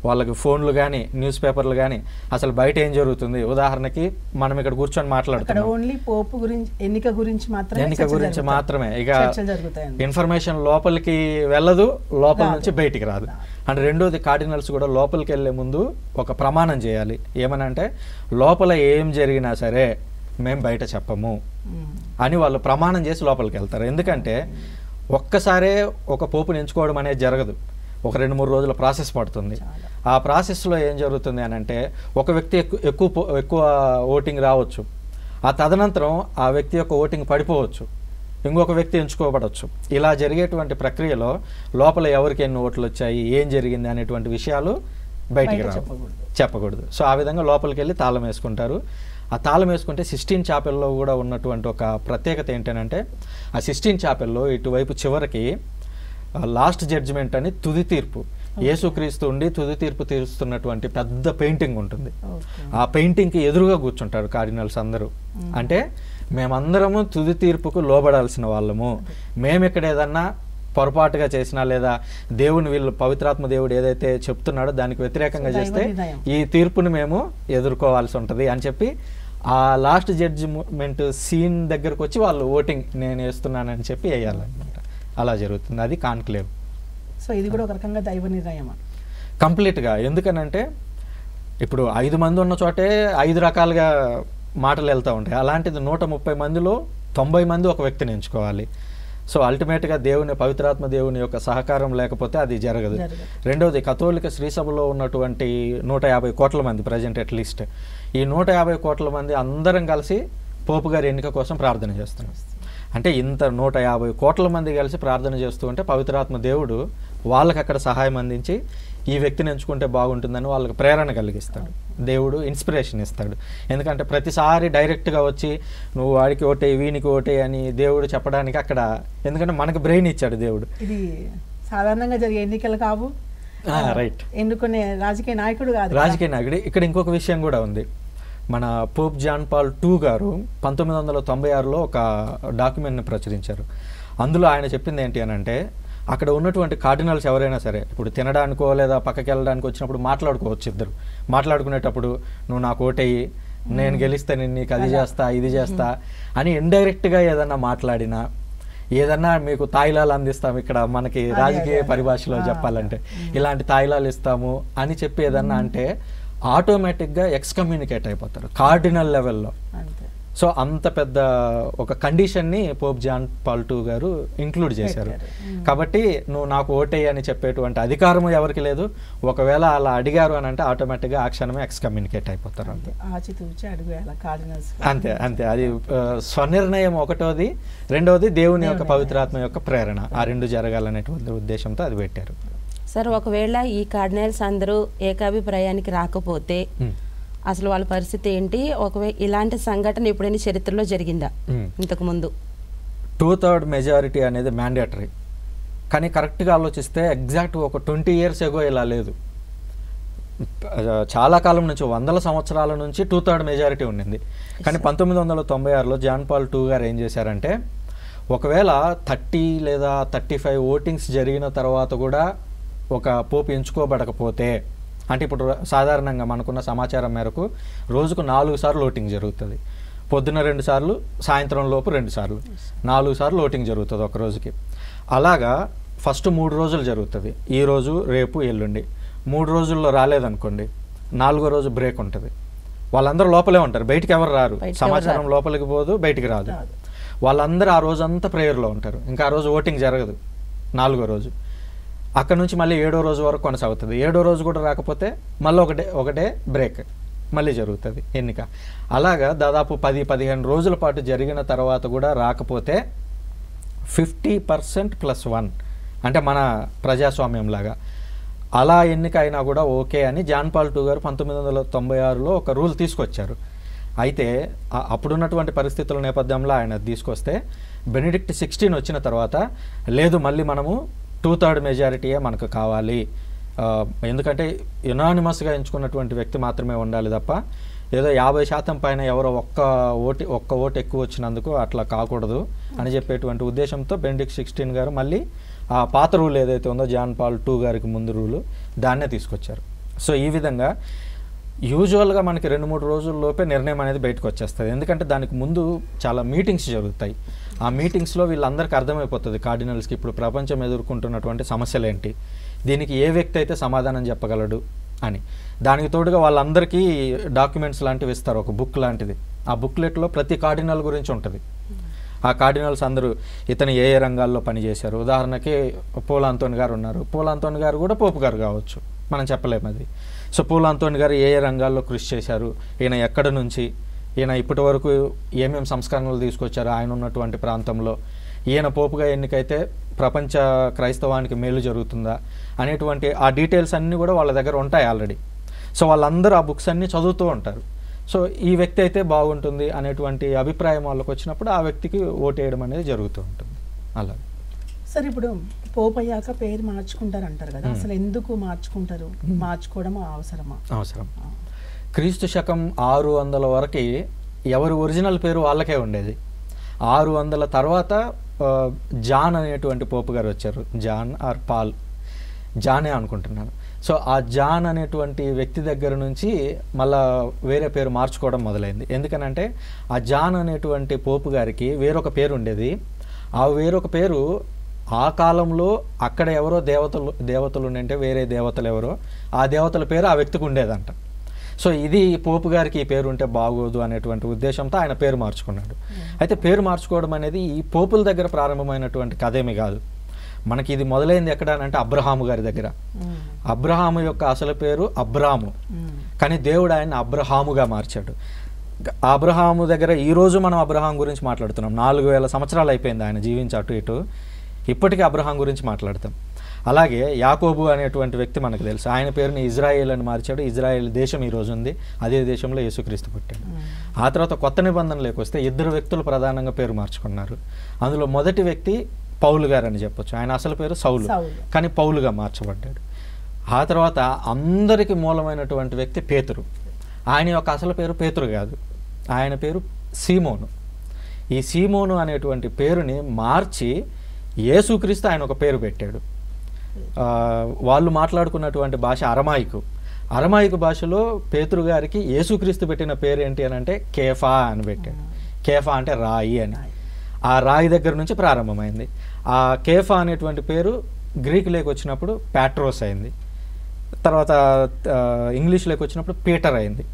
వాళ్ళకి ఫోన్లు కానీ న్యూస్ పేపర్లు కానీ అసలు బయట ఏం జరుగుతుంది, ఉదాహరణకి మనం ఇక్కడ కూర్చొని మాట్లాడుతున్నాం, ఓన్లీ పోపు గురించి ఎన్నిక గురించి మాత్రమే ఇక ఇన్ఫర్మేషన్ లోపలికి వెళ్ళదు, లోపల నుంచి బయటికి రాదు. అండ్ రెండోది కార్డినల్స్ కూడా లోపలికి వెళ్ళే ముందు ఒక ప్రమాణం చేయాలి. ఏమనంటే లోపల ఏం జరిగినా సరే మేము బయట చెప్పము అని వాళ్ళు ప్రమాణం చేసి లోపలికి వెళ్తారు. ఎందుకంటే ఒక్కసారే ఒక పోపుని ఎంచుకోవడం అనేది జరగదు, ఒక 2-3 రోజుల ప్రాసెస్ పడుతుంది. ఆ ప్రాసెస్లో ఏం జరుగుతుంది అని అంటే ఒక వ్యక్తి ఎక్కువ ఓటింగ్ రావచ్చు, ఆ తదనంతరం ఆ వ్యక్తి యొక్క ఓటింగ్ పడిపోవచ్చు, ఇంకొక వ్యక్తి ఎంచుకోబడవచ్చు. ఇలా జరిగేటువంటి ప్రక్రియలో లోపల ఎవరికి ఎన్ని ఓట్లు వచ్చాయి, ఏం జరిగింది అనేటువంటి విషయాలు బయటికి చెప్పకూడదు. సో ఆ విధంగా లోపలికి వెళ్ళి తాళం వేసుకుంటారు. ఆ తాళం వేసుకుంటే సిస్టీన్ చాపెల్లో కూడా ఉన్నటువంటి ఒక ప్రత్యేకత ఏంటంటే ఆ సిస్టీన్ చాపెల్లో ఇటువైపు చివరికి లాస్ట్ జడ్జిమెంట్ అని తుది తీర్పు, యేసుక్రీస్తు ఉండి తుది తీర్పు తీరుస్తున్నటువంటి పెద్ద పెయింటింగ్ ఉంటుంది. ఆ పెయింటింగ్కి ఎదురుగా కూర్చుంటారు కార్డినల్స్ అందరూ. అంటే మేమందరము తుది తీర్పుకు లోబడాల్సిన వాళ్ళము, మేము ఇక్కడ ఏదన్నా పొరపాటుగా చేసినా లేదా దేవుని వీళ్ళు పవిత్రాత్మ దేవుడు ఏదైతే చెప్తున్నాడో దానికి వ్యతిరేకంగా చేస్తే ఈ తీర్పుని మేము ఎదుర్కోవాల్సి ఉంటుంది అని చెప్పి ఆ లాస్ట్ జడ్జిమెంట్ సీన్ దగ్గరకు వచ్చి వాళ్ళు ఓటింగ్ నేను వేస్తున్నానని చెప్పి వేయాలన్నమాట. అలా జరుగుతుంది, అది కాన్క్లేవ్. సో ఇది కూడా ఒక రకంగా దైవ నిర్ణయం కంప్లీట్గా. ఎందుకనంటే ఇప్పుడు 5 మంది ఉన్న చోటే 5 రకాలుగా మాటలు వెళ్తూ ఉంటాయి. అలాంటిది 130 మందిలో 90 మంది ఒక వ్యక్తిని ఎంచుకోవాలి. సో అల్టిమేట్గా దేవుని పవిత్రాత్మ దేవుని యొక్క సహకారం లేకపోతే అది జరగదు. రెండవది కథోలిక శ్రీసభలో ఉన్నటువంటి 150 కోట్ల మంది ప్రజెంట్ అట్లీస్ట్, ఈ 150 కోట్ల మంది అందరం కలిసి పోపు గారి ఎన్నిక కోసం ప్రార్థన చేస్తున్నాం. అంటే ఇంత 150 కోట్ల మంది కలిసి ప్రార్థన చేస్తూ ఉంటే పవిత్రాత్మ దేవుడు వాళ్ళకి అక్కడ సహాయం అందించి ఈ వ్యక్తిని ఎంచుకుంటే బాగుంటుందని వాళ్ళకి ప్రేరణ కలిగిస్తాడు. దేవుడు ఇన్స్పిరేషన్ ఇస్తాడు. ఎందుకంటే ప్రతిసారి డైరెక్ట్గా వచ్చి నువ్వు వాడికి ఓటే వీనికి ఓటే అని దేవుడు చెప్పడానికి అక్కడ, ఎందుకంటే మనకు బ్రెయిన్ ఇచ్చాడు దేవుడు. ఇది సాధారణంగా జరిగే ఎన్నికలు కావు, రైట్, ఎన్నుకునే రాజకీయ నాయకుడు కాదు. రాజకీయ నాయకుడు. ఇక్కడ ఇంకొక విషయం కూడా ఉంది. మన పోప్ జాన్ పాల్ II గారు 1996లో ఒక డాక్యుమెంట్ని ప్రచురించారు. అందులో ఆయన చెప్పింది ఏంటి అని అంటే, అక్కడ ఉన్నటువంటి కార్డినల్స్ ఎవరైనా సరే ఇప్పుడు తినడానికో లేదా పక్కకి వెళ్ళడానికి వచ్చినప్పుడు మాట్లాడుకోవచ్చు. ఇద్దరు మాట్లాడుకునేటప్పుడు నువ్వు నాకు ఓటేయి, నేను గెలిస్తే నేను నీకు అది చేస్తా ఇది చేస్తా అని ఇండైరెక్ట్గా ఏదన్నా మాట్లాడినా, ఏదన్నా మీకు తాయిలాలు అందిస్తాం, ఇక్కడ మనకి రాజకీయ పరిభాషలో చెప్పాలంటే ఇలాంటి తాయిలాలు ఇస్తాము అని చెప్పి ఏదన్నా అంటే ఆటోమేటిక్గా ఎక్స్కమ్యూనికేట్ అయిపోతారు కార్డినల్ లెవెల్లో. సో అంత పెద్ద ఒక కండిషన్ని పోప్ జాన్ పాల్ II గారు ఇంక్లూడ్ చేశారు. కాబట్టి నువ్వు నాకు ఓటేయి అని చెప్పేటువంటి అధికారం ఎవరికి లేదు. ఒకవేళ అలా అడిగారు అని అంటే ఆటోమేటిక్గా ఆ క్షణమే ఎక్స్కమ్యూనికేట్ అయిపోతారు. అంతే అంతే. అది స్వనిర్ణయం ఒకటోది, రెండవది దేవుని యొక్క పవిత్రాత్మ యొక్క ప్రేరణ. ఆ రెండు జరగాలనేటువంటి ఉద్దేశంతో అది పెట్టారు. సార్, ఒకవేళ ఈ కార్డినల్స్ అందరూ ఏకాభిప్రాయానికి రాకపోతే అసలు వాళ్ళ పరిస్థితి ఏంటి? ఒకవేళ ఇలాంటి సంఘటన ఎప్పుడైనా చరిత్రలో జరిగిందా ఇంతకు ముందు? 2/3 మెజారిటీ అనేది మ్యాండేటరీ. కానీ కరెక్ట్గా ఆలోచిస్తే ఎగ్జాక్ట్ ఒక 20 years ago ఇలా లేదు. చాలా కాలం నుంచి, 100 సంవత్సరాల నుంచి 2/3 మెజారిటీ ఉండింది. కానీ 1996లో జాన్ పాల్ II గారు ఏం చేశారంటే, ఒకవేళ 30 లేదా 35 ఓటింగ్స్ జరిగిన తర్వాత కూడా ఒక పోపు ఎంచుకోబడకపోతే, అంటే ఇప్పుడు సాధారణంగా మనకున్న సమాచారం మేరకు రోజుకు 4 సార్లు ఓటింగ్ జరుగుతుంది. పొద్దున 2 సార్లు, సాయంత్రం లోపు 2 సార్లు, 4 సార్లు ఓటింగ్ జరుగుతుంది ఒక రోజుకి. అలాగా ఫస్ట్ 3 రోజులు జరుగుతుంది. ఈ రోజు, రేపు, ఎల్లుండి. 3 రోజుల్లో రాలేదనుకోండి, 4వ రోజు బ్రేక్ ఉంటుంది. వాళ్ళందరూ లోపలే ఉంటారు, బయటికి ఎవరు రారు. సమాచారం లోపలికి పోదు, బయటికి రాదు. వాళ్ళందరూ ఆ రోజంతా ప్రేయర్లో ఉంటారు. ఇంకా ఆ రోజు ఓటింగ్ జరగదు 4వ రోజు. అక్కడ నుంచి మళ్ళీ 7వ రోజు వరకు కొనసాగుతుంది. 7వ రోజు కూడా రాకపోతే మళ్ళీ ఒకటే బ్రేక్, మళ్ళీ జరుగుతుంది ఎన్నిక. అలాగా దాదాపు 10-15 రోజుల పాటు జరిగిన తర్వాత కూడా రాకపోతే 50% + 1, అంటే మన ప్రజాస్వామ్యం లాగా అలా ఎన్నిక అయినా కూడా ఓకే అని జాన్ పాల్ II గారు 1996లో ఒక రూల్ తీసుకొచ్చారు. అయితే అప్పుడున్నటువంటి పరిస్థితుల నేపథ్యంలో ఆయన తీసుకొస్తే, బెనిడిక్ట్ 16 వచ్చిన తర్వాత లేదు, మళ్ళీ మనము 2/3 మెజారిటీయే మనకు కావాలి, ఎందుకంటే యునానిమస్గా ఎంచుకున్నటువంటి వ్యక్తి మాత్రమే ఉండాలి తప్ప ఏదో 50% పైన ఎవరో ఒక్క ఓటు ఎక్కువ వచ్చినందుకు అట్లా కాకూడదు అని చెప్పేటువంటి ఉద్దేశంతో బెనిడిక్ట్ 16 గారు మళ్ళీ ఆ పాత రూల్ ఏదైతే ఉందో జాన్ పాల్ II గారికి ముందు రూలు దాన్నే తీసుకొచ్చారు. సో ఈ విధంగా యూజువల్గా మనకి 2-3 రోజుల్లోపే నిర్ణయం అనేది బయటకు వచ్చేస్తుంది. ఎందుకంటే దానికి ముందు చాలా మీటింగ్స్ జరుగుతాయి. ఆ మీటింగ్స్లో వీళ్ళందరికీ అర్థమైపోతుంది కార్డినల్స్కి ఇప్పుడు ప్రపంచం ఎదుర్కొంటున్నటువంటి సమస్యలు ఏంటి, దీనికి ఏ వ్యక్తి అయితే సమాధానం చెప్పగలడు అని. దానికి తోడుగా వాళ్ళందరికీ డాక్యుమెంట్స్ లాంటివి ఇస్తారు, ఒక బుక్ లాంటిది. ఆ బుక్లెట్లో ప్రతి కార్డినల్ గురించి ఉంటుంది. ఆ కార్డినల్స్ అందరూ ఇతను ఏ ఏ రంగాల్లో పనిచేశారు. ఉదాహరణకి పోల్ ఆంతోని గారు ఉన్నారు. పోల్ ఆంతోని గారు కూడా పోపు గారు కావచ్చు, మనం చెప్పలేము అది. సో పోల్ ఆంతోని గారు ఏ ఏ రంగాల్లో కృషి చేశారు, ఈయన ఎక్కడి నుంచి, ఈయన ఇప్పటి వరకు ఏమేమి సంస్కరణలు తీసుకొచ్చారు ఆయన ఉన్నటువంటి ప్రాంతంలో, ఈయన పోపుగా ఎన్నికైతే ప్రపంచ క్రైస్తవానికి మేలు జరుగుతుందా అనేటువంటి ఆ డీటెయిల్స్ అన్నీ కూడా వాళ్ళ దగ్గర ఉంటాయి ఆల్రెడీ. సో వాళ్ళందరూ ఆ బుక్స్ అన్నీ చదువుతూ ఉంటారు. సో ఈ వ్యక్తి అయితే బాగుంటుంది అనేటువంటి అభిప్రాయం వాళ్ళకి వచ్చినప్పుడు ఆ వ్యక్తికి ఓటేయడం అనేది జరుగుతూ ఉంటుంది. అలా సార్, ఇప్పుడు పోపు అయ్యాక పేరు మార్చుకుంటారు అంటారు కదా, అసలు ఎందుకు మార్చుకుంటారు? మార్చుకోవడం అవసరమా? అవసరం. క్రీస్తు శకం 600 వరకు ఎవరి ఒరిజినల్ పేరు వాళ్ళకే ఉండేది. 600 తర్వాత జాన్ అనేటువంటి పోపు గారు వచ్చారు. జాన్ ఆర్ పాల్, జానే అనుకుంటున్నాను. సో ఆ జాన్ అనేటువంటి వ్యక్తి దగ్గర నుంచి మళ్ళా వేరే పేరు మార్చుకోవడం మొదలైంది. ఎందుకనంటే ఆ జాన్ అనేటువంటి పోపు గారికి వేరొక పేరు ఉండేది. ఆ వేరొక పేరు ఆ కాలంలో అక్కడ ఎవరో దేవతలు ఉండే వేరే దేవతలు ఎవరో ఆ దేవతల పేరు ఆ వ్యక్తికి ఉండేదంట. సో ఇది పోపు గారికి ఈ పేరు ఉంటే బాగోదు అనేటువంటి ఉద్దేశంతో ఆయన పేరు మార్చుకున్నాడు. అయితే పేరు మార్చుకోవడం అనేది ఈ పోపుల దగ్గర ప్రారంభమైనటువంటి కథేమి కాదు. మనకి ఇది మొదలైంది ఎక్కడ అంటే అబ్రహాము గారి దగ్గర. అబ్రహాము యొక్క అసలు పేరు అబ్రాము, కానీ దేవుడు ఆయన అబ్రహాముగా మార్చాడు. అబ్రహాము దగ్గర ఈరోజు మనం అబ్రహాం గురించి మాట్లాడుతున్నాం. 4000 సంవత్సరాలు అయిపోయింది ఆయన జీవించి అటు ఇటు, ఇప్పటికీ అబ్రహాం గురించి మాట్లాడతాం. అలాగే యాకోబు అనేటువంటి వ్యక్తి మనకు తెలుసు. ఆయన పేరుని ఇజ్రాయేల్ అని మార్చాడు. ఇజ్రాయేల్ దేశం ఈ రోజు ఉంది. అదే దేశంలో యేసుక్రీస్తు పుట్టాడు. ఆ తర్వాత కొత్త నిబంధనలోకి వస్తే 2 వ్యక్తులు ప్రధానంగా పేరు మార్చుకున్నారు. అందులో మొదటి వ్యక్తి పౌలు గారు అని చెప్పొచ్చు. ఆయన అసలు పేరు సౌలు, కానీ పౌలుగా మార్చబడ్డాడు. ఆ తర్వాత అందరికి మూలమైనటువంటి వ్యక్తి పేతురు. ఆయన యొక్క అసలు పేరు పేతురు కాదు, ఆయన పేరు సీమోను. ఈ సీమోను అనేటువంటి పేరుని మార్చి యేసుక్రీస్తు ఆయన ఒక పేరు పెట్టాడు. వాళ్ళు మాట్లాడుకున్నటువంటి భాష అరమాయికు భాషలో పేతురు గారికి యేసుక్రీస్తు పెట్టిన పేరు ఏంటి అని అంటే కేఫా అని పెట్టాడు. కేఫా అంటే రాయి అని. ఆ రాయి దగ్గర నుంచి ప్రారంభమైంది. ఆ కేఫా అనేటువంటి పేరు గ్రీకులోకి వచ్చినప్పుడు ప్యాట్రోస్ అయింది. తర్వాత ఇంగ్లీష్లోకి వచ్చినప్పుడు పీటర్ అయింది.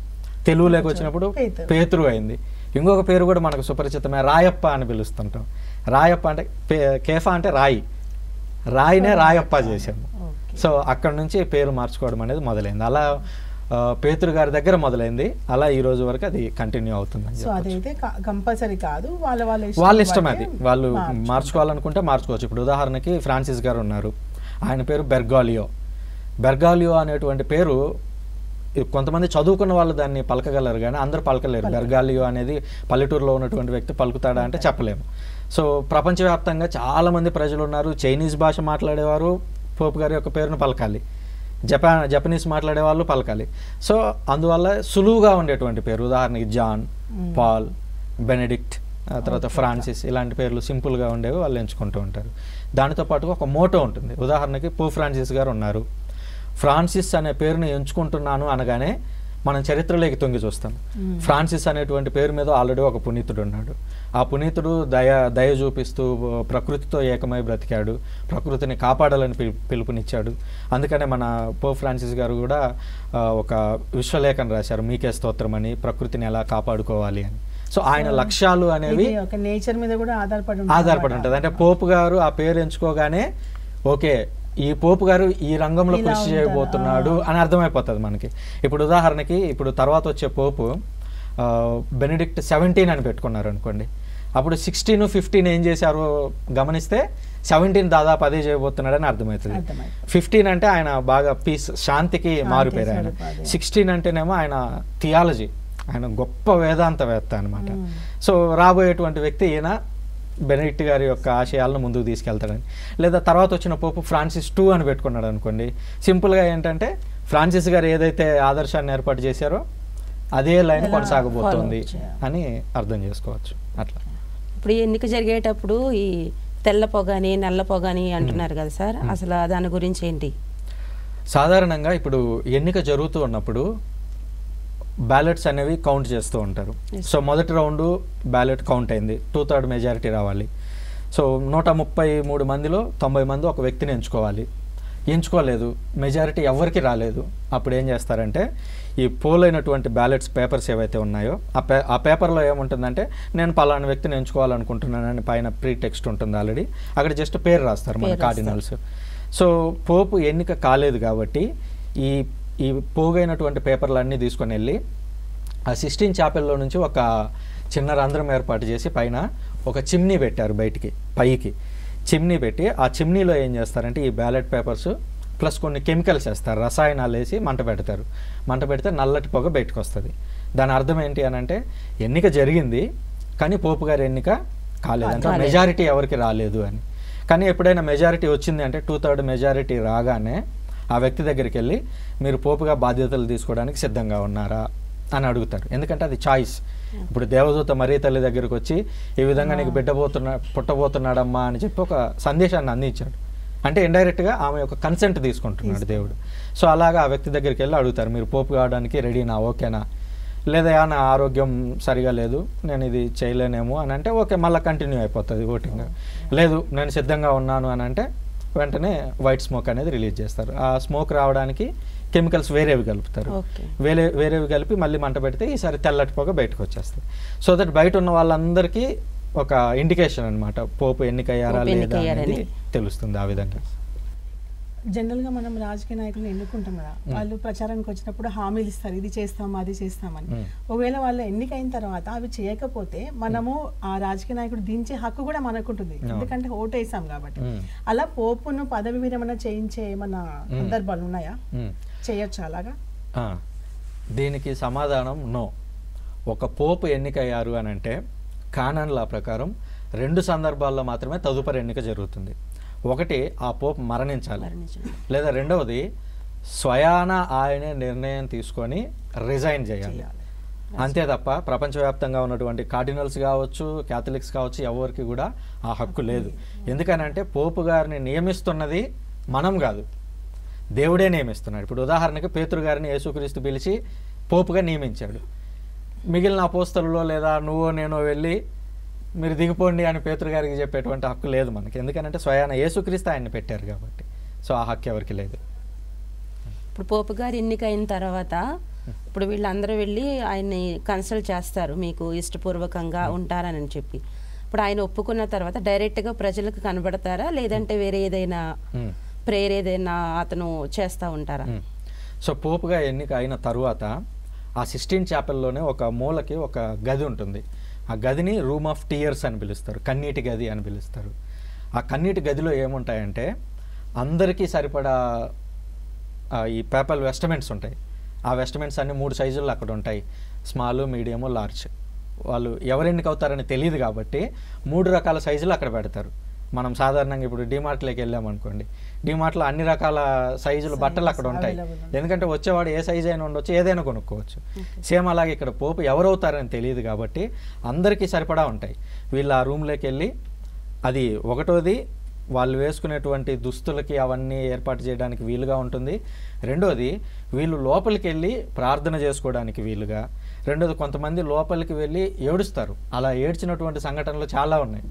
తెలుగులోకి వచ్చినప్పుడు పేతురు అయింది. ఇంకొక పేరు కూడా మనకు సుపరిచితమే, రాయప్ప అని పిలుస్తుంటాం. రాయప్ప అంటే కేఫా అంటే రాయినే రాయప్ప చేసాము. సో అక్కడ నుంచి పేరు మార్చుకోవడం అనేది మొదలైంది. అలా పేతురు గారి దగ్గర మొదలైంది. అలా ఈ రోజు వరకు అది కంటిన్యూ అవుతుంది. సో అదైతే కంపల్సరీ కాదు, వాళ్ళ ఇష్టం. అది వాళ్ళు మార్చుకోవాలనుకుంటే మార్చుకోవచ్చు. ఇప్పుడు ఉదాహరణకి ఫ్రాన్సిస్ గారు ఉన్నారు, ఆయన పేరు బెర్గాలియో అనేటువంటి పేరు కొంతమంది చదువుకున్న వాళ్ళు దాన్ని పలకగలరు, కానీ అందరూ పలకలేరు. బెర్గాలియో అనేది పల్లెటూరులో ఉన్నటువంటి వ్యక్తి పలుకుతాడా అంటే చెప్పలేము. సో ప్రపంచవ్యాప్తంగా చాలామంది ప్రజలు ఉన్నారు. చైనీస్ భాష మాట్లాడేవారు పోపు గారి యొక్క పేరును పలకాలి, జపనీస్ మాట్లాడే వాళ్ళు పలకాలి. సో అందువల్ల సులువుగా ఉండేటువంటి పేరు, ఉదాహరణకి జాన్, పాల్, బెనెడిక్ట్, తర్వాత ఫ్రాన్సిస్, ఇలాంటి పేర్లు సింపుల్గా ఉండేవి వాళ్ళు ఎంచుకుంటూ ఉంటారు. దానితో పాటుగా ఒక మోటో ఉంటుంది. ఉదాహరణకి పోప్ ఫ్రాన్సిస్ గారు ఉన్నారు. ఫ్రాన్సిస్ అనే పేరుని ఎంచుకుంటున్నాను అనగానే మనం చరిత్రలోకి తొంగి చూస్తాం. ఫ్రాన్సిస్ అనేటువంటి పేరు మీద ఆల్రెడీ ఒక పునీతుడు ఉన్నాడు. ఆ పునీతుడు దయ చూపిస్తూ ప్రకృతితో ఏకమై బ్రతికాడు, ప్రకృతిని కాపాడాలని పిలుపునిచ్చాడు. అందుకనే మన పోప్ ఫ్రాన్సిస్ గారు కూడా ఒక విశ్వలేఖను రాశారు, మీకే స్తోత్రం అని, ప్రకృతిని ఎలా కాపాడుకోవాలి అని. సో ఆయన లక్ష్యాలు అనేవి నేచర్ మీద కూడా ఆధారపడి ఉంటుంది. అంటే పోపు గారు ఆ పేరు ఎంచుకోగానే ఓకే ఈ పోపు గారు ఈ రంగంలో కృషి చేయబోతున్నాడు అని అర్థమైపోతుంది మనకి. ఇప్పుడు ఉదాహరణకి ఇప్పుడు తర్వాత వచ్చే పోపు బెనెడిక్ట్ 17 అని పెట్టుకున్నారు అనుకోండి. అప్పుడు 16, 15 ఏం చేశారో గమనిస్తే 17 దాదాపు అదే చేయబోతున్నాడని అర్థమవుతుంది. 15 అంటే ఆయన బాగా పీస్, శాంతికి మారుపేరు ఆయన. 16 అంటేనేమో ఆయన థియాలజీ, ఆయన గొప్ప వేదాంతవేత్త అనమాట. సో రాబోయేటువంటి వ్యక్తి ఈయన బెనెడిక్ట్ గారి యొక్క ఆశయాలను ముందుకు తీసుకెళ్తాడని. లేదా తర్వాత వచ్చిన పోపు ఫ్రాన్సిస్ 2 అని పెట్టుకున్నాడు అనుకోండి. సింపుల్గా ఏంటంటే ఫ్రాన్సిస్ గారు ఏదైతే ఆదర్శాన్ని ఏర్పాటు చేశారో అదే లైన్ కొనసాగబోతోంది అని అర్థం చేసుకోవచ్చు. అట్లా ఇప్పుడు ఎన్నిక జరిగేటప్పుడు ఈ తెల్ల పొగని నల్ల పొగని అంటున్నారు కదా సార్, అసలు దాని గురించి ఏంటి? సాధారణంగా ఇప్పుడు ఎన్నిక జరుగుతూ ఉన్నప్పుడు బ్యాలెట్స్ అనేవి కౌంట్ చేస్తూ ఉంటారు. సో మొదటి రౌండ్ బ్యాలెట్ కౌంట్ అయింది, 2/3 మెజారిటీ రావాలి. సో 133 మందిలో 90 మంది ఒక వ్యక్తిని ఎంచుకోలేదు, మెజారిటీ ఎవరికి రాలేదు. అప్పుడు ఏం చేస్తారంటే ఈ పోల్ అయినటువంటి బ్యాలెట్స్ పేపర్స్ ఏవైతే ఉన్నాయో ఆ పేపర్లో ఏముంటుందంటే నేను పలానా వ్యక్తిని ఎంచుకోవాలనుకుంటున్నానని పైన ప్రీ టెక్స్ట్ ఉంటుంది ఆల్రెడీ, అక్కడ జస్ట్ పేరు రాస్తారు మన కార్డినల్స్. సో పోపు ఎన్నిక కాలేదు కాబట్టి ఈ పోగైనటువంటి పేపర్లన్నీ తీసుకొని వెళ్ళి ఆ సిస్టీన్ చాపెల్లో నుంచి ఒక చిన్న రంధ్రం ఏర్పాటు చేసి పైన ఒక చిమ్నీ పెట్టారు, పైకి చిమ్నీ పెట్టి ఆ చిమ్నీలో ఏం చేస్తారంటే ఈ బ్యాలెట్ పేపర్స్ ప్లస్ కొన్ని కెమికల్స్ వేస్తారు, రసాయనాలు వేసి మంట పెడితే నల్లటి పొగ బయటకు వస్తుంది. దాని అర్థం ఏంటి అని అంటే ఎన్నిక జరిగింది కానీ పోపు గారి ఎన్నిక కాలేదు, అంటే మెజారిటీ ఎవరికి రాలేదు అని. కానీ ఎప్పుడైనా మెజారిటీ వచ్చింది అంటే 2/3 మెజారిటీ రాగానే ఆ వ్యక్తి దగ్గరికి వెళ్ళి మీరు పోపుగా బాధ్యతలు తీసుకోవడానికి సిద్ధంగా ఉన్నారా అని అడుగుతారు. ఎందుకంటే అది చాయిస్. ఇప్పుడు దేవదూత మరియ తల్లి దగ్గరికి వచ్చి ఈ విధంగా నీకు పుట్టబోతున్నాడమ్మా అని చెప్పి ఒక సందేశాన్ని అందించాడు. అంటే ఇండైరెక్ట్గా ఆమె యొక్క కన్సెంట్ తీసుకుంటున్నాడు దేవుడు. సో అలాగా ఆ వ్యక్తి దగ్గరికి వెళ్ళి అడుగుతారు, మీరు పోపు కావడానికి రెడీనా, ఓకేనా, లేదా నా ఆరోగ్యం సరిగా లేదు నేను ఇది చేయలేనేమో అని అంటే ఓకే, మళ్ళీ కంటిన్యూ అయిపోతుంది ఓటింగ్. లేదు నేను సిద్ధంగా ఉన్నాను అని అంటే వెంటనే వైట్ స్మోక్ అనేది రిలీజ్ చేస్తారు. ఆ స్మోక్ రావడానికి కెమికల్స్ వేరేవి కలుపుతారు, వేరేవి కలిపి మళ్ళీ మంట పెడితే ఈసారి తెల్లటి పొగ బయటకు వచ్చేస్తుంది. సో దట్ బయట ఉన్న వాళ్ళందరికీ ఒక ఇండికేషన్ అనమాట పోపు ఎన్నికయ్యారా లేదా అనేది తెలుస్తుంది. ఆ విధంగా జనరల్గా మనం రాజకీయ నాయకులను ఎన్నుకుంటాం కదా, వాళ్ళు ప్రచారానికి వచ్చినప్పుడు హామీలు ఇస్తారు, ఇది చేస్తాం అది చేస్తామని. ఒకవేళ వాళ్ళు ఎన్నికైన తర్వాత అవి చేయకపోతే మనము ఆ రాజకీయ నాయకుడు దించే హక్కు కూడా మనకుంటుంది, ఎందుకంటే ఓటు వేసాం కాబట్టి. అలా పోపును పదవి విరమణ చేయించే ఏమన్నా సందర్భాలు ఉన్నాయా? చేయొచ్చు అలాగా? దీనికి సమాధానం నో. ఒక పోపు ఎన్నికయ్యారు అని అంటే కానన్ లా ప్రకారం 2 సందర్భాల్లో మాత్రమే తదుపరి ఎన్నిక జరుగుతుంది. ఒకటి, ఆ పోపు మరణించాలి, లేదా రెండవది స్వయాన ఆయనే నిర్ణయం తీసుకొని రిజైన్ చేయాలి. అంతే తప్ప ప్రపంచవ్యాప్తంగా ఉన్నటువంటి కార్డినల్స్ కావచ్చు, క్యాథలిక్స్ కావచ్చు, ఎవరికి కూడా ఆ హక్కు లేదు. ఎందుకనంటే పోపు గారిని నియమిస్తున్నది మనం కాదు, దేవుడే నియమిస్తున్నాడు. ఇప్పుడు ఉదాహరణకి పేతురు గారిని యేసుక్రీస్తు పిలిచి పోపుగా నియమించాడు. మిగిలిన అపోస్తలులో లేదా నువ్వో నేనో వెళ్ళి మీరు దిగిపోండి అని పేతురు గారికి చెప్పేటువంటి హక్కు లేదు మనకి, ఎందుకంటే స్వయాన యేసుక్రీస్తు ఆయన్ని పెట్టారు కాబట్టి. సో ఆ హక్కు ఎవరికి లేదు. ఇప్పుడు పోపు గారు ఎన్నికైన తర్వాత ఇప్పుడు వీళ్ళందరూ వెళ్ళి ఆయన్ని కన్సల్ట్ చేస్తారు, మీకు ఇష్టపూర్వకంగా ఉంటారని చెప్పి. ఇప్పుడు ఆయన ఒప్పుకున్న తర్వాత డైరెక్ట్గా ప్రజలకు కనబడతారా, లేదంటే వేరే ఏదైనా ప్రేయర్ ఏదైనా అతను చేస్తూ ఉంటారా? సో పోపుగా ఎన్నిక అయిన తరువాత ఆ సిస్టీన్ చాపెల్లోనే ఒక మూలకి ఒక గది ఉంటుంది. ఆ గదిని రూమ్ ఆఫ్ టీయర్స్ అని పిలుస్తారు, కన్నీటి గది అని పిలుస్తారు. ఆ కన్నీటి గదిలో ఏముంటాయంటే అందరికీ సరిపడా ఈ పేపల్ వెస్ట్మెంట్స్ ఉంటాయి. ఆ వెస్ట్మెంట్స్ అన్ని 3 సైజుల్లో అక్కడ ఉంటాయి, స్మాల్, మీడియము, లార్జ్. వాళ్ళు ఎవరు ఎన్నిక అవుతారని తెలియదు కాబట్టి 3 రకాల సైజులు అక్కడ పెడతారు. మనం సాధారణంగా ఇప్పుడు డిమార్ట్లోకి వెళ్ళామనుకోండి, డిమార్ట్లో అన్ని రకాల సైజులు బట్టలు అక్కడ ఉంటాయి, ఎందుకంటే వచ్చేవాడు ఏ సైజు అయినా ఉండొచ్చు, ఏదైనా కొనుక్కోవచ్చు. సేమ్ అలాగే ఇక్కడ పోపు ఎవరవుతారని తెలియదు కాబట్టి అందరికీ సరిపడా ఉంటాయి. వీళ్ళు ఆ రూమ్లోకి వెళ్ళి, అది ఒకటోది వాళ్ళు వేసుకునేటువంటి దుస్తులకి అవన్నీ ఏర్పాటు చేయడానికి వీలుగా ఉంటుంది. రెండోది వీళ్ళు లోపలికి వెళ్ళి ప్రార్థన చేసుకోవడానికి వీలుగా. రెండోది కొంతమంది లోపలికి వెళ్ళి ఏడుస్తారు. అలా ఏడ్చినటువంటి సంఘటనలు చాలా ఉన్నాయి.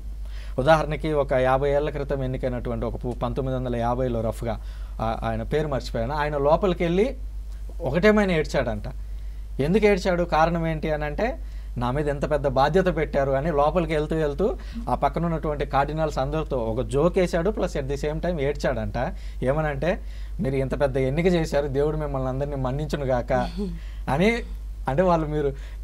ఉదాహరణకి ఒక 50 ఏళ్ల క్రితం ఎన్నికైనటువంటి ఒక 1950లో రఫ్గా, ఆయన పేరు మర్చిపోయాను, ఆయన లోపలికి వెళ్ళి ఒకటేమైనా ఏడ్చాడంట. ఎందుకు ఏడ్చాడు, కారణం ఏంటి అని అంటే నా మీద ఎంత పెద్ద బాధ్యత పెట్టారు అని లోపలికి వెళ్తూ వెళ్తూ ఆ పక్కన ఉన్నటువంటి కార్డినల్స్ అందరితో ఒక జోక్ వేశాడు, plus at the same time ఏడ్చాడంట. ఏమనంటే మీరు ఇంత పెద్ద ఎన్నిక చేశారు, దేవుడు మిమ్మల్ని అందరినీ మన్నించును గాక అని. అంటే వాళ్ళు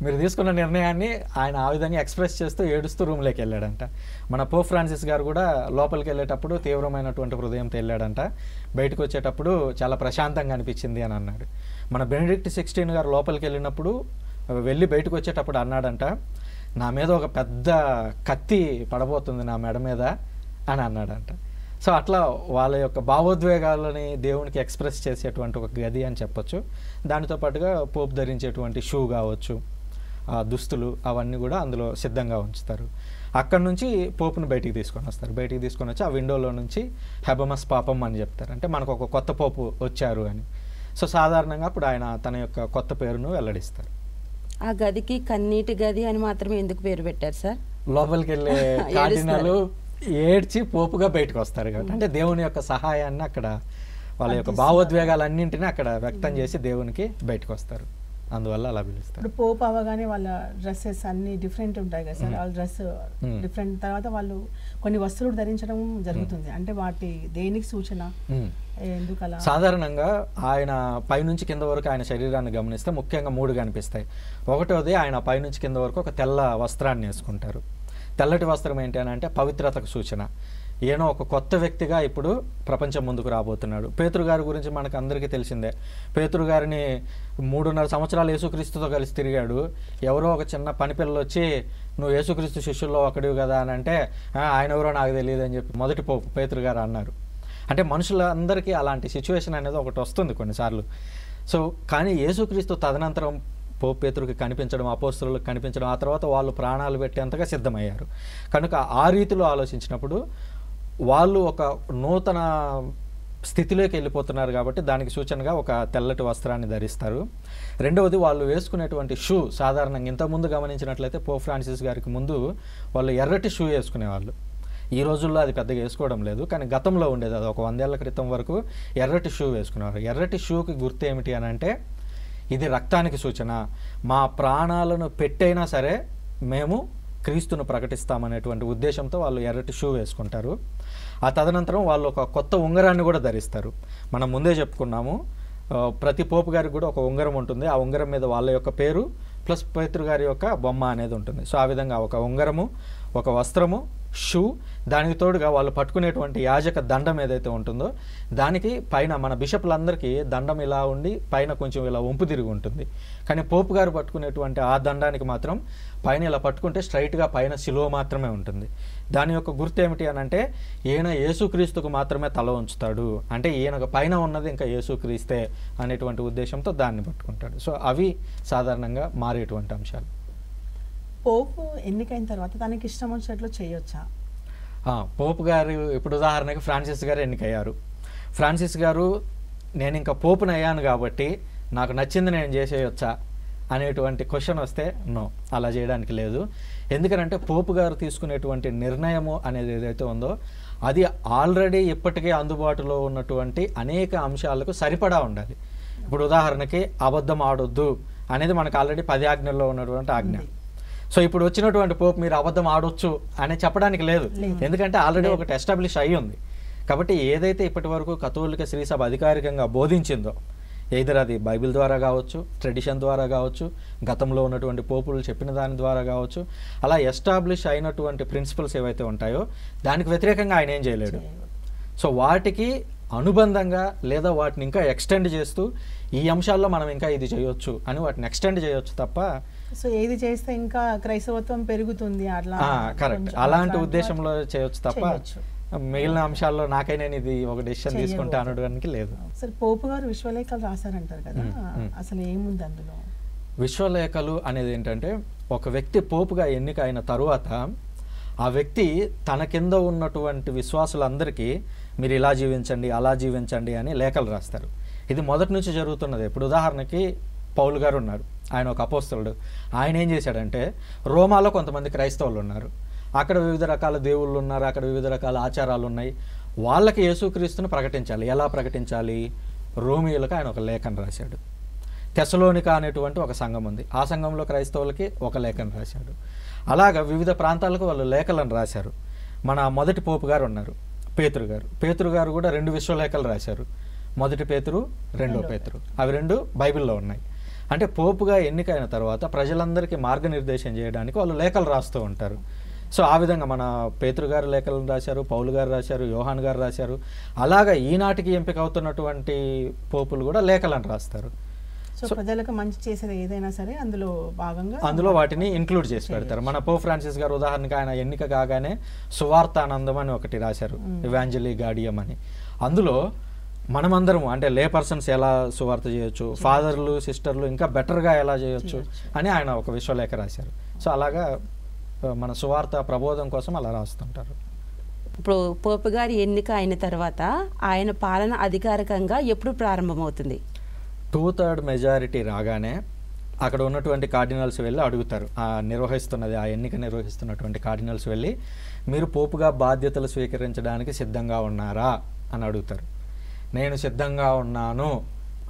మీరు తీసుకున్న నిర్ణయాన్ని ఆయన ఆ విధంగా ఎక్స్ప్రెస్ చేస్తూ ఏడుస్తూ రూమ్లోకి వెళ్ళాడంట. మన పోప్ ఫ్రాన్సిస్ గారు కూడా లోపలికి వెళ్ళేటప్పుడు తీవ్రమైనటువంటి హృదయంతో వెళ్ళాడంట, బయటకు వచ్చేటప్పుడు చాలా ప్రశాంతంగా అనిపించింది అని అన్నాడు. మన బెనడిక్ట్ 16 గారు లోపలికి వెళ్ళినప్పుడు వెళ్ళి బయటకు వచ్చేటప్పుడు అన్నాడంట, నా మీద ఒక పెద్ద కత్తి పడబోతుంది నా మెడ మీద అని అన్నాడంట. సో అట్లా వాళ్ళ యొక్క భావోద్వేగాలని దేవునికి ఎక్స్ప్రెస్ చేసేటువంటి ఒక గది అని చెప్పొచ్చు. దానితో పాటుగా పోపు ధరించేటువంటి షూ కావచ్చు, దుస్తులు అవన్నీ కూడా అందులో సిద్ధంగా ఉంచుతారు. అక్కడ నుంచి పోపును బయటికి తీసుకొని వస్తారు. బయటికి తీసుకొని వచ్చి ఆ విండోలో నుంచి హెబమస్ పాపం అని చెప్తారు, అంటే మనకు ఒక కొత్త పోపు వచ్చారు అని. సో సాధారణంగా అప్పుడు ఆయన తన యొక్క కొత్త పేరును వెల్లడిస్తారు. ఆ గదికి కన్నీటి గది అని మాత్రమే ఎందుకు పేరు పెట్టారు సార్? లోపలికి వెళ్ళే కార్డినల్ ఏడ్చి పోపుగా బయటకు వస్తారు కాబట్టి, అంటే దేవుని యొక్క సహాయాన్ని అక్కడ వాళ్ళ యొక్క భావోద్వేగాలన్నింటినీ అక్కడ వ్యక్తం చేసి దేవునికి బయటకు వస్తారు. అందువల్ల అలా పిలుస్తారు. ఇప్పుడు పోపు అవగానే వాళ్ళ డ్రెస్సెస్ అన్ని డిఫరెంట్ ఉంటాయి కదా సార్, వాళ్ళ డ్రెస్ డిఫరెంట్. తర్వాత వాళ్ళు కొన్ని వస్తువులు ధరించడం జరుగుతుంది, అంటే వాటి దేనికి సూచన, ఎందుకు అలా? సాధారణంగా ఆయన పైనుంచి కింద వరకు ఆయన శరీరాన్ని గమనిస్తే ముఖ్యంగా 3 కనిపిస్తాయి. ఒకటోది ఆయన పైనుంచి కింద వరకు ఒక తెల్ల వస్త్రాన్ని వేసుకుంటారు. తెల్లటి వస్త్రం ఏంటి అని అంటే పవిత్రతకు సూచన. ఈయన ఒక కొత్త వ్యక్తిగా ఇప్పుడు ప్రపంచం ముందుకు రాబోతున్నాడు. పేతురు గారి గురించి మనకు అందరికీ తెలిసిందే. పేతురు గారిని 3.5 సంవత్సరాలు యేసుక్రీస్తుతో కలిసి తిరిగాడు. ఎవరో ఒక చిన్న పని పిల్లలు వచ్చి నువ్వు యేసుక్రీస్తు శిష్యుల్లో ఒకడివి కదా అని అంటే ఆయన ఎవరో నాకు తెలియదు అని చెప్పి మొదటి పోపు పేతురు గారు అన్నారు. అంటే మనుషులందరికీ అలాంటి సిచ్యువేషన్ అనేది ఒకటి వస్తుంది కొన్నిసార్లు. సో కానీ యేసుక్రీస్తు తదనంతరం పోపు పేతురుకి కనిపించడం, అపోస్తలులకు కనిపించడం, ఆ తర్వాత వాళ్ళు ప్రాణాలు పెట్టేంతగా సిద్ధమయ్యారు. కనుక ఆ రీతిలో ఆలోచించినప్పుడు వాళ్ళు ఒక నూతన స్థితిలోకి వెళ్ళిపోతున్నారు కాబట్టి దానికి సూచనగా ఒక తెల్లటి వస్త్రాన్ని ధరిస్తారు. రెండవది వాళ్ళు వేసుకునేటువంటి షూ, సాధారణంగా ఇంతకుముందు గమనించినట్లయితే పోప్ ఫ్రాన్సిస్ గారికి ముందు వాళ్ళు ఎర్రటి షూ వేసుకునేవాళ్ళు. ఈ రోజుల్లో అది పెద్దగా వేసుకోవడం లేదు, కానీ గతంలో ఉండేది. అది ఒక 100 ఏళ్ల క్రితం వరకు ఎర్రటి షూ వేసుకునేవారు. ఎర్రటి షూకి గుర్తు ఏమిటి అని అంటే ఇది రక్తానికి సూచన, మా ప్రాణాలను పెట్టైనా సరే మేము క్రీస్తును ప్రకటిస్తామనేటువంటి ఉద్దేశంతో వాళ్ళు ఎర్రటి షూ వేసుకుంటారు. ఆ తదనంతరం వాళ్ళు ఒక కొత్త ఉంగరాన్ని కూడా ధరిస్తారు. మనం ముందే చెప్పుకున్నాము, ప్రతి పోపు గారికి కూడా ఒక ఉంగరం ఉంటుంది. ఆ ఉంగరం మీద వాళ్ళ యొక్క పేరు ప్లస్ పేతురు గారి యొక్క బొమ్మ అనేది ఉంటుంది. సో ఆ విధంగా ఒక ఉంగరము, ఒక వస్త్రము, షూ, దానికి తోడుగా వాళ్ళు పట్టుకునేటువంటి యాజక దండం ఏదైతే ఉంటుందో దానికి పైన మన బిషప్లందరికీ దండం ఇలా ఉండి పైన కొంచెం ఇలా వంపు తిరిగి ఉంటుంది. కానీ పోపు గారు పట్టుకునేటువంటి ఆ దండానికి మాత్రం పైన ఇలా పట్టుకుంటే స్ట్రైట్గా పైన శిలువ మాత్రమే ఉంటుంది. దాని యొక్క గుర్తు ఏమిటి అని అంటే ఈయన యేసుక్రీస్తుకు మాత్రమే తల ఉంచుతాడు, అంటే ఈయనకు పైన ఉన్నది ఇంకా యేసుక్రీస్తే అనేటువంటి ఉద్దేశంతో దాన్ని పట్టుకుంటాడు. సో అవి సాధారణంగా మారేటువంటి అంశాలు. పోపు ఎన్నికైన తర్వాత తనకి ఇష్టం వచ్చినట్లు చేయొచ్చా? పోపు గారు ఇప్పుడు ఉదాహరణకి ఫ్రాన్సిస్ గారు ఎన్నికయ్యారు. ఫ్రాన్సిస్ గారు నేను ఇంకా పోపుని అయ్యాను కాబట్టి నాకు నచ్చింది నేను చేసేయొచ్చా అనేటువంటి క్వశ్చన్ వస్తే నో, అలా చేయడానికి లేదు. ఎందుకంటే పోపు గారు తీసుకునేటువంటి నిర్ణయము అనేది ఏదైతే ఉందో అది ఆల్రెడీ ఇప్పటికే అందుబాటులో ఉన్నటువంటి అనేక అంశాలకు సరిపడా ఉండాలి. ఇప్పుడు ఉదాహరణకి అబద్ధం ఆడొద్దు అనేది మనకు ఆల్రెడీ 10 ఆజ్ఞల్లో ఉన్నటువంటి ఆజ్ఞ. సో ఇప్పుడు వచ్చినటువంటి పోపు మీరు అబద్ధం ఆడొచ్చు అని చెప్పడానికి లేదు, ఎందుకంటే ఆల్రెడీ ఒకటి ఎస్టాబ్లిష్ అయ్యి ఉంది. కాబట్టి ఏదైతే ఇప్పటి వరకు కథోలిక శ్రీ సభ అధికారికంగా బోధించిందో, ఎయిదర్ అది బైబిల్ ద్వారా కావచ్చు, ట్రెడిషన్ ద్వారా కావచ్చు, గతంలో ఉన్నటువంటి పోపులు చెప్పిన దాని ద్వారా కావచ్చు, అలా ఎస్టాబ్లిష్ అయినటువంటి ప్రిన్సిపల్స్ ఏవైతే ఉంటాయో దానికి వ్యతిరేకంగా ఆయన ఏం చేయలేడు. సో వాటికి అనుబంధంగా లేదా వాటిని ఇంకా ఎక్స్టెండ్ చేస్తూ ఈ అంశాల్లో మనం ఇంకా ఇది చేయొచ్చు అని వాటిని ఎక్స్టెండ్ చేయొచ్చు తప్ప, సో ఏది చేస్తే ఇంకా క్రైస్తవత్వం పెరుగుతుంది అట్లా కరెక్ట్ అలాంటి ఉద్దేశంలో చేయొచ్చు తప్ప మిగిలిన అంశాల్లో నాకై నేను ఇది ఒక డెసిషన్ తీసుకుంటా అనడానికి లేదు. సరే, పోపు గారు విశ్వలేఖలు రాశారంటారు కదా, అసలు ఏముంది అందులో? విశ్వలేఖలు అనేది ఏంటంటే ఒక వ్యక్తి పోపుగా ఎన్నిక అయిన తరువాత ఆ వ్యక్తి తన కింద ఉన్నటువంటి విశ్వాసులందరికీ మీరు ఇలా జీవించండి అలా జీవించండి అని లేఖలు రాస్తారు. ఇది మొదటి నుంచి జరుగుతున్నది. ఇప్పుడు ఉదాహరణకి పౌలు గారు ఉన్నారు, ఆయన ఒక అపోస్తలుడు. ఆయన ఏం చేశాడంటే రోమాలో కొంతమంది క్రైస్తవులు ఉన్నారు, అక్కడ వివిధ రకాల దేవుళ్ళు ఉన్నారు, అక్కడ వివిధ రకాల ఆచారాలు ఉన్నాయి. వాళ్ళకి యేసుక్రీస్తును ప్రకటించాలి. ఎలా ప్రకటించాలి? రోమియోలకు ఆయన ఒక లేఖను రాశాడు. తెసలోనికా అనేటువంటి ఒక సంఘం ఉంది, ఆ సంఘంలో క్రైస్తవులకి ఒక లేఖను రాశాడు. అలాగా వివిధ ప్రాంతాలకు వాళ్ళు లేఖలను రాశారు. మన మొదటి పోపు గారు ఉన్నారు, పేతురు గారు కూడా 2 విశ్వలేఖలు రాశారు. మొదటి పేతురు, రెండో పేతురు, అవి 2 బైబిల్లో ఉన్నాయి. అంటే పోపుగా ఎన్నికైన తర్వాత ప్రజలందరికీ మార్గనిర్దేశం చేయడానికి వాళ్ళు లేఖలు రాస్తూ ఉంటారు. సో ఆ విధంగా మన పేతురు గారు లేఖలను రాశారు, పౌలు గారు రాశారు, యోహాన్ గారు రాశారు. అలాగా ఈనాటికి ఎంపిక అవుతున్నటువంటి పోపులు కూడా లేఖలను రాస్తారు. సో ప్రజలకు మంచి చేసేది ఏదైనా సరే అందులో వాటిని ఇంక్లూడ్ చేసి పెడతారు. మన పోప్ ఫ్రాన్సిస్ గారు ఉదాహరణకి ఆయన ఎన్నిక కాగానే సువార్తానందం అని ఒకటి రాశారు, ఇవాంజలి గాడియం అని. అందులో మనమందరము అంటే లే పర్సన్స్ ఎలా సువార్త చేయొచ్చు, ఫాదర్లు సిస్టర్లు ఇంకా బెటర్గా ఎలా చేయొచ్చు అని ఆయన ఒక విశ్వలేఖ రాశారు. సో అలాగా మన సువార్త ప్రబోధం కోసం అలా రాస్తుంటారు. ఇప్పుడు పోపు గారి ఎన్నిక అయిన తర్వాత ఆయన పాలన అధికారికంగా ఎప్పుడు ప్రారంభమవుతుంది? 2/3 మెజారిటీ రాగానే అక్కడ ఉన్నటువంటి కార్డినల్స్ వెళ్ళి అడుగుతారు, ఆ ఎన్నిక నిర్వహిస్తున్నటువంటి కార్డినల్స్ వెళ్ళి మీరు పోపుగా బాధ్యతలు స్వీకరించడానికి సిద్ధంగా ఉన్నారా అని అడుగుతారు. నేను సిద్ధంగా ఉన్నాను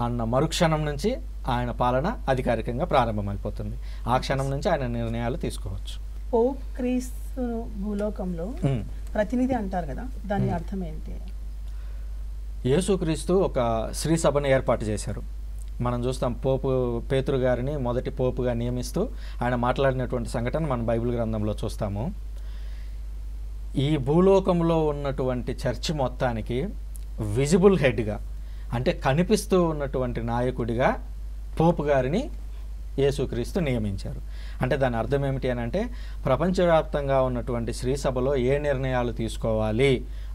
అన్న మరుక్షణం నుంచి ఆయన పాలన అధికారికంగా ప్రారంభమైపోతుంది. ఆ క్షణం నుంచి ఆయన నిర్ణయాలు తీసుకోవచ్చు. పోప్ క్రీస్తు భూలోకంలో ప్రతినిధి అంటారు కదా, దాని అర్థం ఏంటి? యేసుక్రీస్తు ఒక శ్రీ సభను ఏర్పాటు చేశారు. మనం చూస్తాం పేతురు గారిని మొదటి పోపుగా నియమిస్తూ ఆయన మాట్లాడినటువంటి సంఘటన మన బైబిల్ గ్రంథంలో చూస్తాము. ఈ భూలోకంలో ఉన్నటువంటి చర్చి మొత్తానికి విజిబుల్ హెడ్గా అంటే కనిపిస్తూ ఉన్నటువంటి నాయకుడిగా పోపు గారిని యేసుక్రీస్తు నియమించారు. అంటే దాని అర్థం ఏమిటి అని అంటే ప్రపంచవ్యాప్తంగా ఉన్నటువంటి శ్రీ సభలో ఏ నిర్ణయాలు తీసుకోవాలి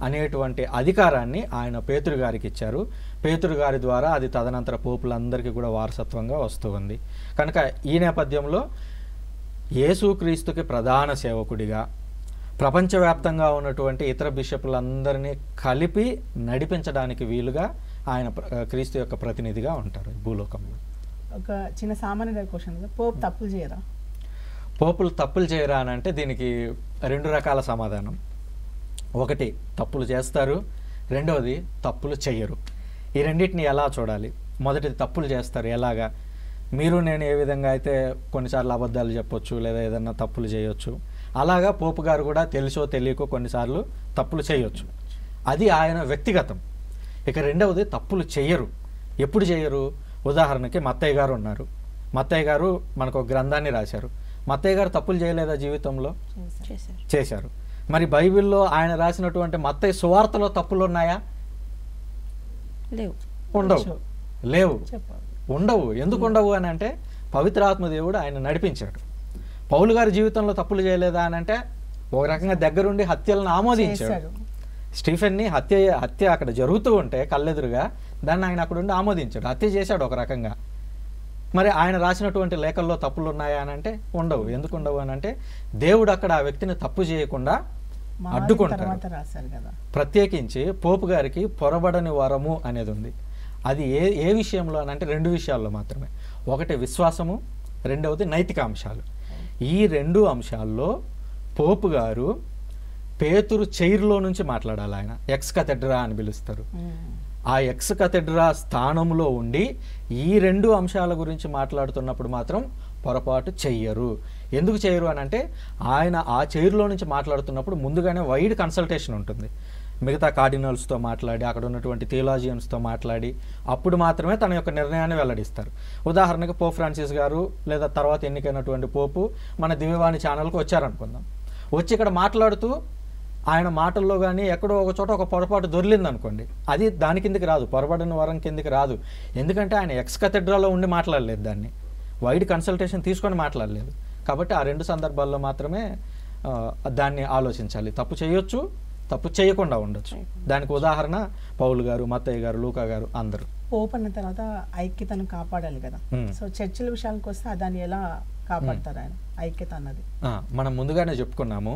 అనేటువంటి అధికారాన్ని ఆయన పేతురు గారికి ఇచ్చారు. పేతురు గారి ద్వారా అది తదనంతర పోపులందరికీ కూడా వారసత్వంగా వస్తూ ఉంది. కనుక ఈ నేపథ్యంలో యేసుక్రీస్తుకి ప్రధాన సేవకుడిగా ప్రపంచవ్యాప్తంగా ఉన్నటువంటి ఇతర బిషపులందరినీ కలిపి నడిపించడానికి వీలుగా ఆయన క్రీస్తు యొక్క ప్రతినిధిగా ఉంటారు భూలోకంలో. ఒక చిన్న సామాన్య క్వశ్చన్, పోప్ తప్పులు చేయరా? పోపులు తప్పులు చేయరా అని అంటే దీనికి 2 రకాల సమాధానం. ఒకటి, తప్పులు చేస్తారు, రెండవది తప్పులు చెయ్యరు. ఈ రెండింటిని ఎలా చూడాలి? మొదటిది తప్పులు చేస్తారు. ఎలాగా? మీరు నేను ఏ విధంగా అయితే కొన్నిసార్లు అబద్ధాలు చెప్పొచ్చు లేదా ఏదన్నా తప్పులు చేయొచ్చు, అలాగా పోపు గారు కూడా తెలుసో తెలియకో కొన్నిసార్లు తప్పులు చేయొచ్చు. అది ఆయన వ్యక్తిగతం. ఇక రెండవది తప్పులు చెయ్యరు. ఎప్పుడు చేయరు? ఉదాహరణకి మత్తయ్య గారు ఉన్నారు. మత్తయ్య గారు మనకు ఒక గ్రంథాన్ని రాశారు. మత్తయ్య గారు తప్పులు చేయలేదా జీవితంలో? చేశారు. మరి బైబిల్లో ఆయన రాసినటువంటి మత్తయి సువార్తలో తప్పులు ఉన్నాయా? లేవు. ఉండవు. ఎందుకు ఉండవు అని అంటే పవిత్రాత్మ దేవుడు ఆయన నడిపించాడు. పౌలు గారి జీవితంలో తప్పులు చేయలేదా అని అంటే ఒక రకంగా దగ్గరుండి హత్యలను ఆమోదించాడు. స్టీఫెన్ని హత్య అక్కడ జరుగుతూ ఉంటే కళ్ళెదురుగా దాన్ని ఆయన అక్కడ ఉండి ఆమోదించాడు. హత్య చేశాడు ఒక రకంగా. మరి ఆయన రాసినటువంటి లేఖల్లో తప్పులు ఉన్నాయా అని అంటే ఉండవు. ఎందుకు ఉండవు అని అంటే దేవుడు అక్కడ ఆ వ్యక్తిని తప్పు చేయకుండా అడ్డుకుంటాడు. ప్రత్యేకించి పోపు గారికి పొరబడని వరము అనేది ఉంది. అది ఏ విషయంలో అని అంటే 2 విషయాల్లో మాత్రమే. ఒకటి విశ్వాసము, రెండవది నైతిక అంశాలు. ఈ 2 అంశాల్లో పోపు గారు పేతురు చైర్లో నుంచి మాట్లాడాలి. ఆయన ఎక్స్ కథెడ్రా అని పిలుస్తారు. ఆ ఎక్స్ కథెడ్రా స్థానంలో ఉండి ఈ 2 అంశాల గురించి మాట్లాడుతున్నప్పుడు మాత్రం పొరపాటు చెయ్యరు. ఎందుకు చేయరు అని అంటే ఆయన ఆ చైర్లో నుంచి మాట్లాడుతున్నప్పుడు ముందుగానే వైడ్ కన్సల్టేషన్ ఉంటుంది. మిగతా కార్డినల్స్తో మాట్లాడి, అక్కడ ఉన్నటువంటి థియోలాజియన్స్తో మాట్లాడి అప్పుడు మాత్రమే తన యొక్క నిర్ణయాన్ని వెల్లడిస్తారు. ఉదాహరణకు పోప్ ఫ్రాన్సిస్ గారు లేదా తర్వాత ఎన్నికైనటువంటి పోపు మన దివ్యవాణి ఛానల్కి వచ్చారనుకుందాం. వచ్చి ఇక్కడ మాట్లాడుతూ ఆయన మాటల్లో కానీ ఎక్కడో ఒక చోట ఒక పొరపాటు దొరికింది అనుకోండి, అది దాని కిందకి రాదు, పొరపాటున వరం కిందకి రాదు. ఎందుకంటే ఆయన ఎక్స్ కథెడ్రాలో ఉండి మాట్లాడలేదు, దాన్ని వైడ్ కన్సల్టేషన్ తీసుకొని మాట్లాడలేదు. కాబట్టి ఆ 2 సందర్భాల్లో మాత్రమే దాన్ని ఆలోచించాలి. తప్పు చేయొచ్చు, తప్పు చేయకుండా ఉండొచ్చు. దానికి ఉదాహరణ పౌలు గారు, మత్తయ్య గారు, లూకా గారు అందరూ. పోప్ అన్న తర్వాత ఐక్యతను కాపాడాలి కదా. సో చర్చిల విషయానికి వస్తే దాన్ని ఎలా కాపాడతారు ఆయన ఐక్యత అన్నది? మనం ముందుగానే చెప్పుకున్నాము.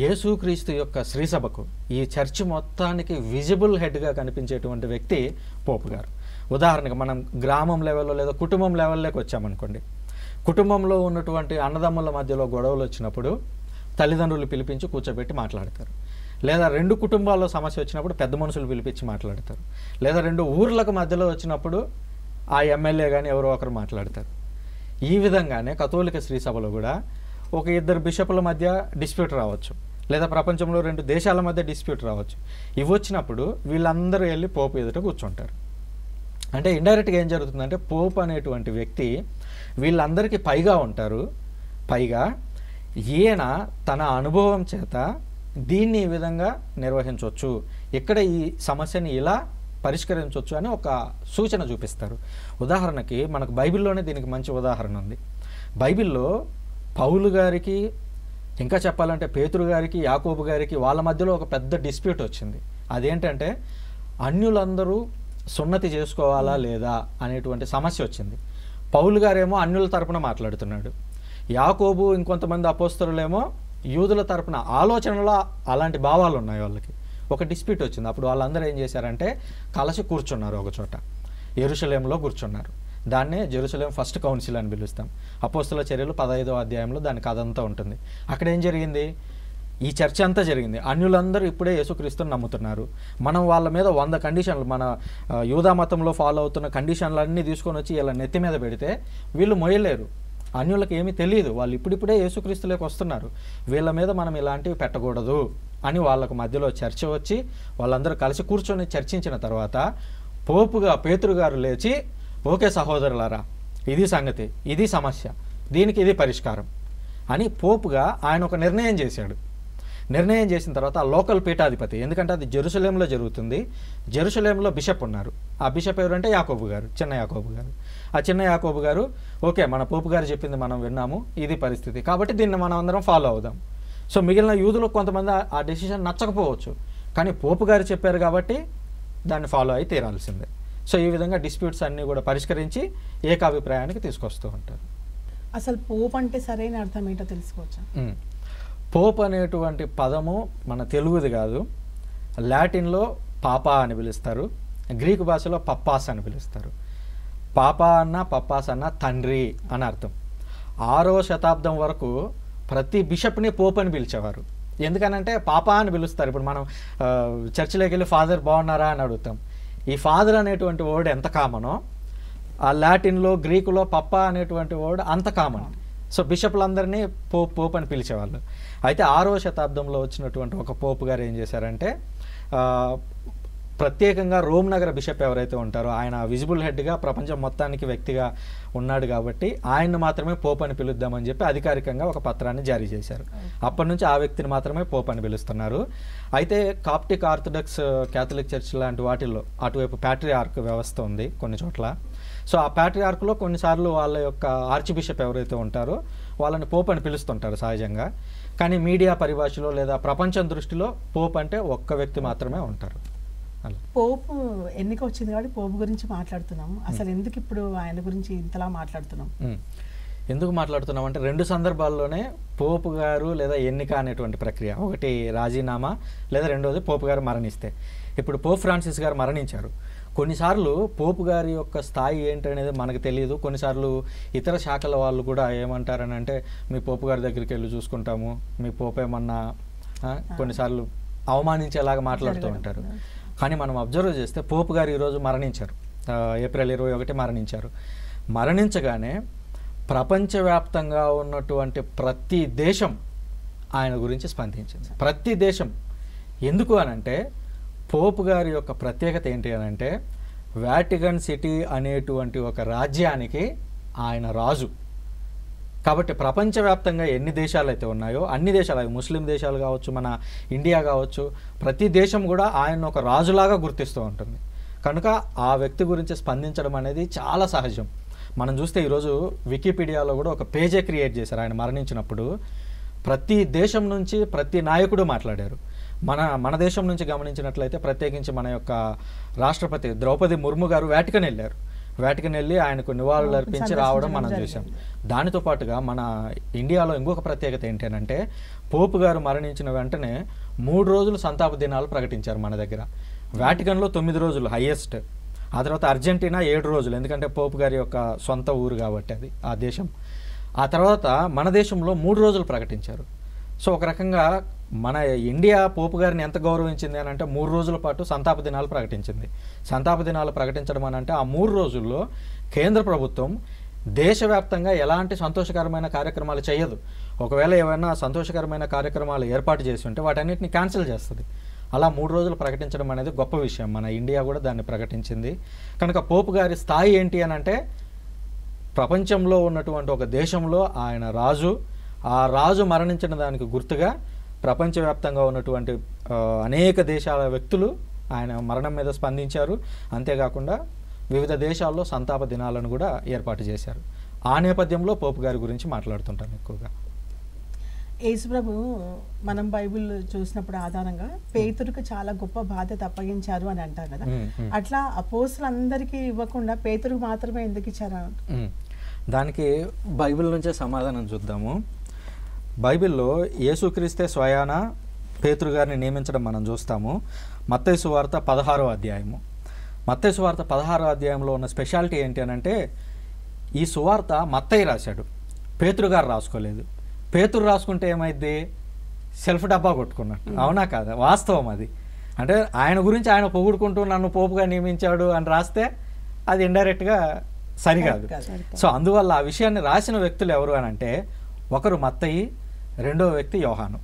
యేసుక్రీస్తు యొక్క శ్రీసభకు, ఈ చర్చి మొత్తానికి విజిబుల్ హెడ్గా కనిపించేటువంటి వ్యక్తి పోపు గారు. ఉదాహరణకు మనం గ్రామం లెవెల్లో లేదా కుటుంబం లెవెల్లోకి వచ్చామనుకోండి. కుటుంబంలో ఉన్నటువంటి అన్నదమ్ముల మధ్యలో గొడవలు వచ్చినప్పుడు తల్లిదండ్రులు పిలిపించి కూర్చోబెట్టి మాట్లాడతారు. లేదా 2 కుటుంబాల్లో సమస్య వచ్చినప్పుడు పెద్ద మనుషులు పిలిపించి మాట్లాడతారు. లేదా 2 ఊర్లకు మధ్యలో వచ్చినప్పుడు ఆ ఎమ్మెల్యే కానీ ఎవరో ఒకరు మాట్లాడతారు. ఈ విధంగానే కథోలిక శ్రీసభలో కూడా ఒక 2 బిషపుల మధ్య డిస్ప్యూట్ రావచ్చు, లేదా ప్రపంచంలో 2 దేశాల మధ్య డిస్ప్యూట్ రావచ్చు. ఇవి వచ్చినప్పుడు వీళ్ళందరూ వెళ్ళి పోపు ఎదుట కూర్చుంటారు. అంటే ఇండైరెక్ట్గా ఏం జరుగుతుందంటే పోప్ అనేటువంటి వ్యక్తి వీళ్ళందరికీ పైగా ఉంటారు. పైగా ఈయన తన అనుభవం చేత దీన్ని ఈ విధంగా నిర్వహించవచ్చు, ఇక్కడ ఈ సమస్యని ఇలా పరిష్కరించవచ్చు అని ఒక సూచన చూపిస్తారు. ఉదాహరణకి మనకు బైబిల్లోనే దీనికి మంచి ఉదాహరణ ఉంది. బైబిల్లో పౌలు గారికి, ఇంకా చెప్పాలంటే పేతురు గారికి, యాకోబు గారికి వాళ్ళ మధ్యలో ఒక పెద్ద డిస్ప్యూట్ వచ్చింది. అదేంటంటే అన్యులందరూ సున్నతి చేసుకోవాలా లేదా అనేటువంటి సమస్య వచ్చింది. పౌలు గారేమో అన్యుల తరపున మాట్లాడుతున్నాడు, యాకోబు ఇంకొంతమంది అపోస్తలులేమో యూదుల తరపున. ఆలోచనలో అలాంటి భావాలు ఉన్నాయి వాళ్ళకి. ఒక డిస్ప్యూట్ వచ్చింది. అప్పుడు వాళ్ళందరూ ఏం చేశారంటే కలిసి కూర్చున్నారు ఒక చోట, యెరూషలేంలో కూర్చున్నారు. దాన్నే జెరూసలేం ఫస్ట్ కౌన్సిల్ అని పిలుస్తాం. అపోస్తల చర్యలు 15వ అధ్యాయంలో దానికి అదంతా ఉంటుంది. అక్కడ ఏం జరిగింది? ఈ చర్చ అంతా జరిగింది. అన్యులందరూ ఇప్పుడే యేసుక్రీస్తుని నమ్ముతున్నారు. మనం వాళ్ళ మీద 100 కండిషన్లు, మన యూదా మతంలో ఫాలో అవుతున్న కండిషన్లన్నీ తీసుకొని వచ్చి ఇలా నెత్తి మీద పెడితే వీళ్ళు మొయ్యలేరు. అన్యులకు ఏమీ తెలియదు, వాళ్ళు ఇప్పుడిప్పుడే యేసుక్రీస్తులోకి వస్తున్నారు, వీళ్ళ మీద మనం ఇలాంటివి పెట్టకూడదు అని వాళ్ళకు మధ్యలో చర్చ వచ్చి వాళ్ళందరూ కలిసి కూర్చొని చర్చించిన తర్వాత పోపుగా పేతురు గారు లేచి, ఓకే సహోదరులారా, ఇది సంగతి, ఇది సమస్య, దీనికి ఇది పరిష్కారం అని పోపుగా ఆయన ఒక నిర్ణయం చేశాడు. నిర్ణయం చేసిన తర్వాత ఆ లోకల్ పీఠాధిపతి, ఎందుకంటే అది జెరూసలేంలో జరుగుతుంది, జెరూసలేంలో బిషప్ ఉన్నారు. ఆ బిషప్ ఎవరంటే యాకోబు గారు, చిన్న యాకోబు గారు. ఆ చిన్న యాకోబు గారు, ఓకే మన పోపు గారు చెప్పింది మనం విన్నాము, ఇది పరిస్థితి, కాబట్టి దీన్ని మనం అందరం ఫాలో అవుదాం. సో మిగిలిన యూదులకు కొంతమంది ఆ డెసిషన్ నచ్చకపోవచ్చు, కానీ పోపు గారు చెప్పారు కాబట్టి దాన్ని ఫాలో అయి తీరాల్సిందే. సో ఈ విధంగా డిస్ప్యూట్స్ అన్నీ కూడా పరిష్కరించి ఏకాభిప్రాయానికి తీసుకొస్తూ ఉంటారు. అసలు పోప్ అంటే సరైన అర్థం ఏంటో తెలుసుకోవచ్చా? పోప్ అనేటువంటి పదము మన తెలుగుది కాదు, లాటిన్లో పాపా అని పిలుస్తారు, గ్రీకు భాషలో పప్పాస్ అని పిలుస్తారు. పాపా అన్న పప్పాస్ అన్న తండ్రి అని అర్థం. 6వ శతాబ్దం వరకు ప్రతి బిషప్ని పోప్ అని పిలిచేవారు. ఎందుకనంటే పాపా అని పిలుస్తారు. ఇప్పుడు మనం చర్చిలోకి వెళ్ళి ఫాదర్ బాగున్నారా అని అడుగుతాం. ఈ ఫాదర్ అనేటువంటి వర్డ్ ఎంత కామనో ఆ లాటిన్లో గ్రీకులో పప్పా అనేటువంటి వర్డ్ అంత కామన్. సో బిషప్లందరినీ పోప్ అని పిలిచేవాళ్ళు. అయితే 6వ శతాబ్దంలో వచ్చినటువంటి ఒక పోపు గారు ఏం చేశారంటే ప్రత్యేకంగా రోమ్ నగర బిషప్ ఎవరైతే ఉంటారో ఆయన విజిబుల్ హెడ్గా ప్రపంచం మొత్తానికి వ్యక్తిగా ఉన్నాడు కాబట్టి ఆయన్ని మాత్రమే పోప్ అని పిలుద్దామని చెప్పి అధికారికంగా ఒక పత్రాన్ని జారీ చేశారు. అప్పటి నుంచి ఆ వ్యక్తిని మాత్రమే పోప్ అని పిలుస్తున్నారు. అయితే కాప్టిక్ ఆర్థోడాక్స్ క్యాథలిక్ చర్చ్ లాంటి వాటిల్లో అటువైపు ప్యాట్రియార్క్ వ్యవస్థ ఉంది కొన్ని చోట్ల. సో ఆ ప్యాట్రియార్క్లో కొన్నిసార్లు వాళ్ళ యొక్క ఆర్చ్ బిషప్ ఎవరైతే ఉంటారో వాళ్ళని పోప్ అని పిలుస్తుంటారు సహజంగా. కానీ మీడియా పరిభాషలో లేదా ప్రపంచం దృష్టిలో పోప్ అంటే ఒక్క వ్యక్తి మాత్రమే ఉంటారు. పోపు ఎన్నిక వచ్చింది కాబట్టి పోపు గురించి మాట్లాడుతున్నాము. అసలు ఎందుకు ఇప్పుడు ఆయన గురించి ఇంతలా మాట్లాడుతున్నాం? ఎందుకు మాట్లాడుతున్నాం అంటే 2 సందర్భాల్లోనే పోపు గారు లేదా ఎన్నిక అనేటువంటి ప్రక్రియ, ఒకటి రాజీనామా లేదా రెండోది పోపు గారు మరణిస్తే. ఇప్పుడు పోప్ ఫ్రాన్సిస్ గారు మరణించారు. కొన్నిసార్లు పోపు గారి యొక్క స్థాయి ఏంటనేది మనకు తెలియదు. కొన్నిసార్లు ఇతర శాఖల వాళ్ళు కూడా ఏమంటారని అంటే మీ పోపు గారి దగ్గరికి వెళ్ళి చూసుకుంటాము, మీ పోపు ఏమన్నా కొన్నిసార్లు అవమానించేలాగా మాట్లాడుతూ ఉంటారు. కానీ మనం అబ్జర్వ్ చేస్తే పోపు గారు ఈరోజు మరణించారు, ఏప్రిల్ 21 మరణించారు. మరణించగానే ప్రపంచవ్యాప్తంగా ఉన్నటువంటి ప్రతి దేశం ఆయన గురించి స్పందించింది. ప్రతి దేశం. ఎందుకు అనంటే పోపు గారి యొక్క ప్రత్యేకత ఏంటి అనంటే వాటికన్ సిటీ అనేటువంటి ఒక రాజ్యానికి ఆయన రాజు. కాబట్టి ప్రపంచవ్యాప్తంగా ఎన్ని దేశాలు అయితే ఉన్నాయో అన్ని దేశాలు, అవి ముస్లిం దేశాలు కావచ్చు, మన ఇండియా కావచ్చు, ప్రతి దేశం కూడా ఆయన ఒక రాజులాగా గుర్తిస్తూ ఉంటుంది. కనుక ఆ వ్యక్తి గురించి స్పందించడం అనేది చాలా సహజం. మనం చూస్తే ఈరోజు వికీపీడియాలో కూడా ఒక పేజే క్రియేట్ చేశారు ఆయన మరణించినప్పుడు. ప్రతి దేశం నుంచి ప్రతి నాయకుడు మాట్లాడారు. మన దేశం నుంచి గమనించినట్లయితే ప్రత్యేకించి మన యొక్క రాష్ట్రపతి ద్రౌపది ముర్ము గారు వాటికన్ వెళ్ళారు. వాటికన్ వెళ్ళి ఆయనకు నివాళులు అర్పించి రావడం మనం చూసాం. దానితో పాటుగా మన ఇండియాలో ఇంకొక ప్రత్యేకత ఏంటంటే పోపు గారు మరణించిన వెంటనే 3 రోజులు సంతాప దినాలు ప్రకటించారు మన దగ్గర. వాటికన్లో 9 రోజులు హైయెస్ట్. ఆ తర్వాత అర్జెంటీనా 7 రోజులు, ఎందుకంటే పోపు గారి యొక్క సొంత ఊరు కాబట్టి అది ఆ దేశం. ఆ తర్వాత మన దేశంలో 3 రోజులు ప్రకటించారు. సో ఒక రకంగా మన ఇండియా పోపు గారిని ఎంత గౌరవించింది అని అంటే 3 రోజుల పాటు సంతాప దినాలు ప్రకటించింది. సంతాప దినాలు ప్రకటించడం అని అంటే ఆ 3 రోజుల్లో కేంద్ర ప్రభుత్వం దేశవ్యాప్తంగా ఎలాంటి సంతోషకరమైన కార్యక్రమాలు చేయదు. ఒకవేళ ఏమైనా సంతోషకరమైన కార్యక్రమాలు ఏర్పాటు చేసి ఉంటే వాటన్నిటిని క్యాన్సిల్ చేస్తుంది. అలా 3 రోజులు ప్రకటించడం అనేది గొప్ప విషయం. మన ఇండియా కూడా దాన్ని ప్రకటించింది. కనుక పోపు గారి స్థాయి ఏంటి అని అంటే ప్రపంచంలో ఉన్నటువంటి ఒక దేశంలో ఆయన రాజు. ఆ రాజు మరణించిన దానికి గుర్తుగా ప్రపంచవ్యాప్తంగా ఉన్నటువంటి అనేక దేశాల వ్యక్తులు ఆయన మరణం మీద స్పందించారు. అంతేకాకుండా వివిధ దేశాల్లో సంతాప దినాలను కూడా ఏర్పాటు చేశారు. ఆ నేపథ్యంలో పోపు గారి గురించి మాట్లాడుతుంటాను ఎక్కువగా. యేసుప్రభు మనం బైబిల్ చూసినప్పుడు ఆధారంగా పేతురుకు చాలా గొప్ప బాధ్యత అప్పగించారు అని అంటారు కదా. అట్లా అపోస్తులందరికీ ఇవ్వకుండా పేతురుకు మాత్రమే ఎందుకు ఇచ్చారు? దానికి బైబిల్ నుంచే సమాధానం చూద్దాము. బైబిల్లో యేసుక్రీస్తే స్వయాన పేతురు గారిని నియమించడం మనం చూస్తాము. మత్తయి సువార్త 16వ అధ్యాయము. మత్తయి సువార్త 16వ అధ్యాయంలో ఉన్న స్పెషాలిటీ ఏంటి అని అంటే ఈ సువార్త మత్తయి రాశాడు, పేతురు గారు రాసుకోలేదు. పేతురు రాసుకుంటే ఏమైంది? సెల్ఫ్ డబ్బా కొట్టుకున్నట్టు. అవునా కాదా? వాస్తవం అది. అంటే ఆయన గురించి ఆయన పొగుడుకుంటూ నన్ను పోపుగా నియమించాడు అని రాస్తే అది ఇండైరెక్ట్గా సరికాదు. సో అందువల్ల ఆ విషయాన్ని రాసిన వ్యక్తులు ఎవరు అని అంటే ఒకరు మత్తయి, రెండవ వ్యక్తి యోహాను.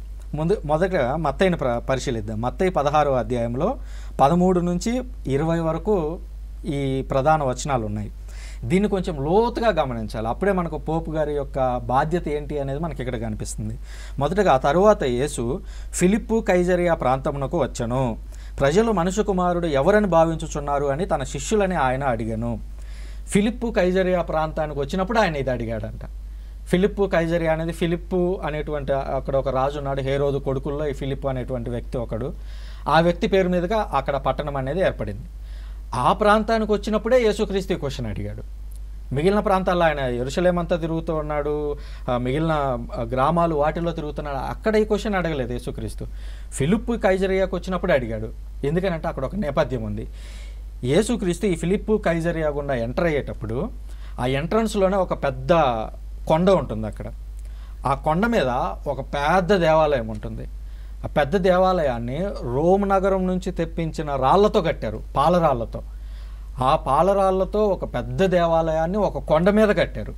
మొదట మత్తయిని పరిశీలిద్దాం. మత్తయి 16వ అధ్యాయంలో 13 నుంచి 20 వరకు ఈ ప్రధాన వచనాలు ఉన్నాయి. దీన్ని కొంచెం లోతుగా గమనించాలి. అప్పుడే మనకు పోపు గారి యొక్క బాధ్యత ఏంటి అనేది మనకి ఇక్కడ కనిపిస్తుంది. మొదటగా తరువాత యేసు ఫిలిప్పు కైజరియా ప్రాంతమునకు వచ్చెను. ప్రజలు మనుష్య కుమారుడు ఎవరని భావించుచున్నారు అని తన శిష్యులని ఆయన అడిగాను. ఫిలిప్పు కైజరియా ప్రాంతానికి వచ్చినప్పుడు ఆయన ఇది అడిగాడంట. ఫిలిప్పు కైజరియా అనేది ఫిలిప్పు అనేటువంటి అక్కడ ఒక రాజు ఉన్నాడు, హేరోదు కొడుకుల్లో ఈ ఫిలిప్పు అనేటువంటి వ్యక్తి ఒకడు. ఆ వ్యక్తి పేరు మీదుగా అక్కడ పట్టణం అనేది ఏర్పడింది. ఆ ప్రాంతానికి వచ్చినప్పుడే యేసుక్రీస్తు క్వశ్చన్ అడిగాడు. మిగిలిన ప్రాంతాల్లో ఆయన యెరూషలేం అంతా తిరుగుతూ ఉన్నాడు, మిగిలిన గ్రామాలు వాటిల్లో తిరుగుతున్నాడు. అక్కడ ఈ క్వశ్చన్ అడగలేదు యేసుక్రీస్తు. ఫిలిప్పు కైజరియాకు వచ్చినప్పుడే అడిగాడు. ఎందుకనంటే అక్కడ ఒక నేపథ్యం ఉంది. యేసుక్రీస్తు ఈ ఫిలిప్పు కైజరియా గుండా ఎంటర్ అయ్యేటప్పుడు ఆ ఎంట్రన్స్లోనే ఒక పెద్ద కొండ ఉంటుంది. అక్కడ ఆ కొండ మీద ఒక పెద్ద దేవాలయం ఉంటుంది. ఆ పెద్ద దేవాలయాన్ని రోమ్ నగరం నుంచి తెప్పించిన రాళ్లతో కట్టారు, పాలరాళ్లతో. ఆ పాలరాళ్లతో ఒక పెద్ద దేవాలయాన్ని ఒక కొండ మీద కట్టారు.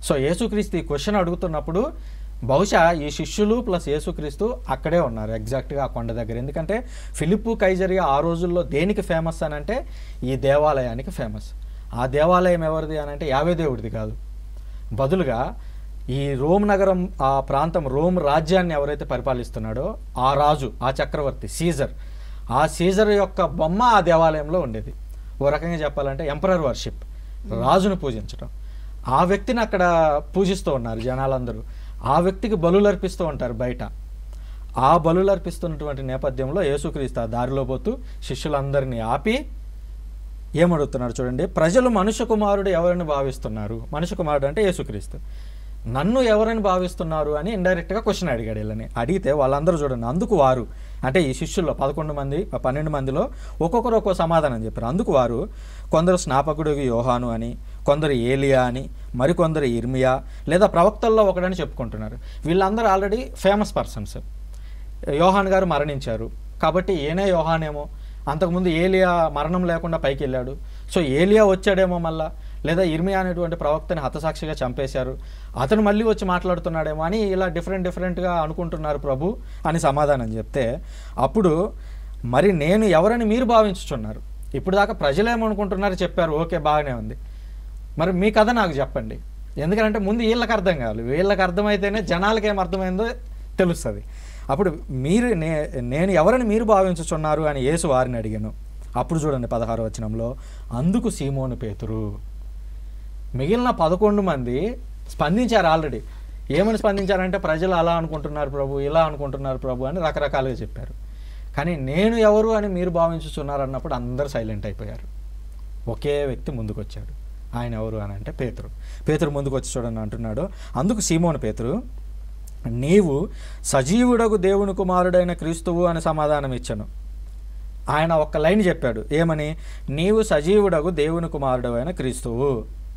సో యేసుక్రీస్తు ఈ క్వశ్చన్ అడుగుతున్నప్పుడు బహుశా ఈ శిష్యులు ప్లస్ యేసుక్రీస్తు అక్కడే ఉన్నారు ఎగ్జాక్ట్గా ఆ కొండ దగ్గర. ఎందుకంటే ఫిలిప్పు కైజరియా ఆ రోజుల్లో దేనికి ఫేమస్ అని అంటే ఈ దేవాలయానికి ఫేమస్. ఆ దేవాలయం ఎవరిది అని అంటే యావే దేవుడిది కాదు, బదులుగా ఈ రోమ్ నగరం, ఆ ప్రాంతం, రోమ్ రాజ్యాన్ని ఎవరైతే పరిపాలిస్తున్నాడో ఆ రాజు, ఆ చక్రవర్తి సీజర్, ఆ సీజర్ యొక్క బొమ్మ ఆ దేవాలయంలో ఉండేది. ఓ రకంగా చెప్పాలంటే ఎంపరర్ వర్షిప్, రాజును పూజించడం. ఆ వ్యక్తిని అక్కడ పూజిస్తూ ఉన్నారు జనాలందరూ. ఆ వ్యక్తికి బలులు అర్పిస్తూ ఉంటారు బయట. ఆ బలులు అర్పిస్తున్నటువంటి నేపథ్యంలో యేసుక్రీస్తు దారిలో పోతూ శిష్యులందరినీ ఆపి ఏమడుగుతున్నాడు చూడండి, ప్రజలు మనుష్య కుమారుడు ఎవరిని భావిస్తున్నారు? మనుష్య కుమారుడు అంటే యేసుక్రీస్తు. నన్ను ఎవరని భావిస్తున్నారు అని ఇండైరెక్ట్గా క్వశ్చన్ అడిగాడు వీళ్ళని. అడిగితే వాళ్ళందరూ చూడండి, అందుకు వారు అంటే ఈ శిష్యుల్లో 12 మందిలో ఒక్కొక్కరు ఒక్కో సమాధానం చెప్పారు. అందుకు వారు కొందరు స్నాపకుడు యోహాను అని, కొందరు ఏలియా అని, మరికొందరు ఇర్మియా లేదా ప్రవక్తల్లో ఒకడని చెప్పుకుంటున్నారు. వీళ్ళందరూ ఆల్రెడీ ఫేమస్ పర్సన్స్. యోహాన్ గారు మరణించారు కాబట్టి ఈయనే యోహానేమో, అంతకుముందు ఏలియా మరణం లేకుండా పైకి వెళ్ళాడు, సో ఏలియా వచ్చాడేమో మళ్ళా, లేదా ఇర్మియా అనేటువంటి ప్రవక్తని హతసాక్షిగా చంపేశారు, అతను మళ్ళీ వచ్చి మాట్లాడుతున్నాడేమో అని ఇలా డిఫరెంట్గా అనుకుంటున్నారు ప్రభు అని సమాధానం చెప్తే, అప్పుడు మరి నేను ఎవరని మీరు భావించుచున్నారు? ఇప్పుడు దాకా ప్రజలేమనుకుంటున్నారు చెప్పారు, ఓకే బాగానే ఉంది, మరి మీ కథ నాకు చెప్పండి. ఎందుకంటే ముందు వీళ్ళకి అర్థం కావాలి, వీళ్ళకి అర్థమైతేనే జనాలకి ఏం అర్థమైందో తెలుస్తుంది. అప్పుడు మీరు నేను ఎవరని మీరు భావించుచున్నారు అని యేసు వారిని అడిగాను. అప్పుడు చూడండి 16వ వచనంలో, అందుకు సీమోను పేతురు. మిగిలిన 11 మంది స్పందించారు ఆల్రెడీ. ఏమని స్పందించారంటే ప్రజలు అలా అనుకుంటున్నారు ప్రభు, ఇలా అనుకుంటున్నారు ప్రభు అని రకరకాలుగా చెప్పారు. కానీ నేను ఎవరు అని మీరు భావించుచున్నారు అన్నప్పుడు అందరూ సైలెంట్ అయిపోయారు. ఒకే వ్యక్తి ముందుకు వచ్చాడు. ఆయన ఎవరు అని అంటే పేతురు ముందుకు వచ్చి చూడండి అంటున్నాడు, అందుకు సీమోను పేతురు, నీవు సజీవుడగు దేవుని కుమారుడైన క్రీస్తువు అని సమాధానం ఇచ్చాను. ఆయన ఒక్క లైన్ చెప్పాడు, ఏమని? నీవు సజీవుడగు దేవుని కుమారుడు అయిన క్రీస్తువు.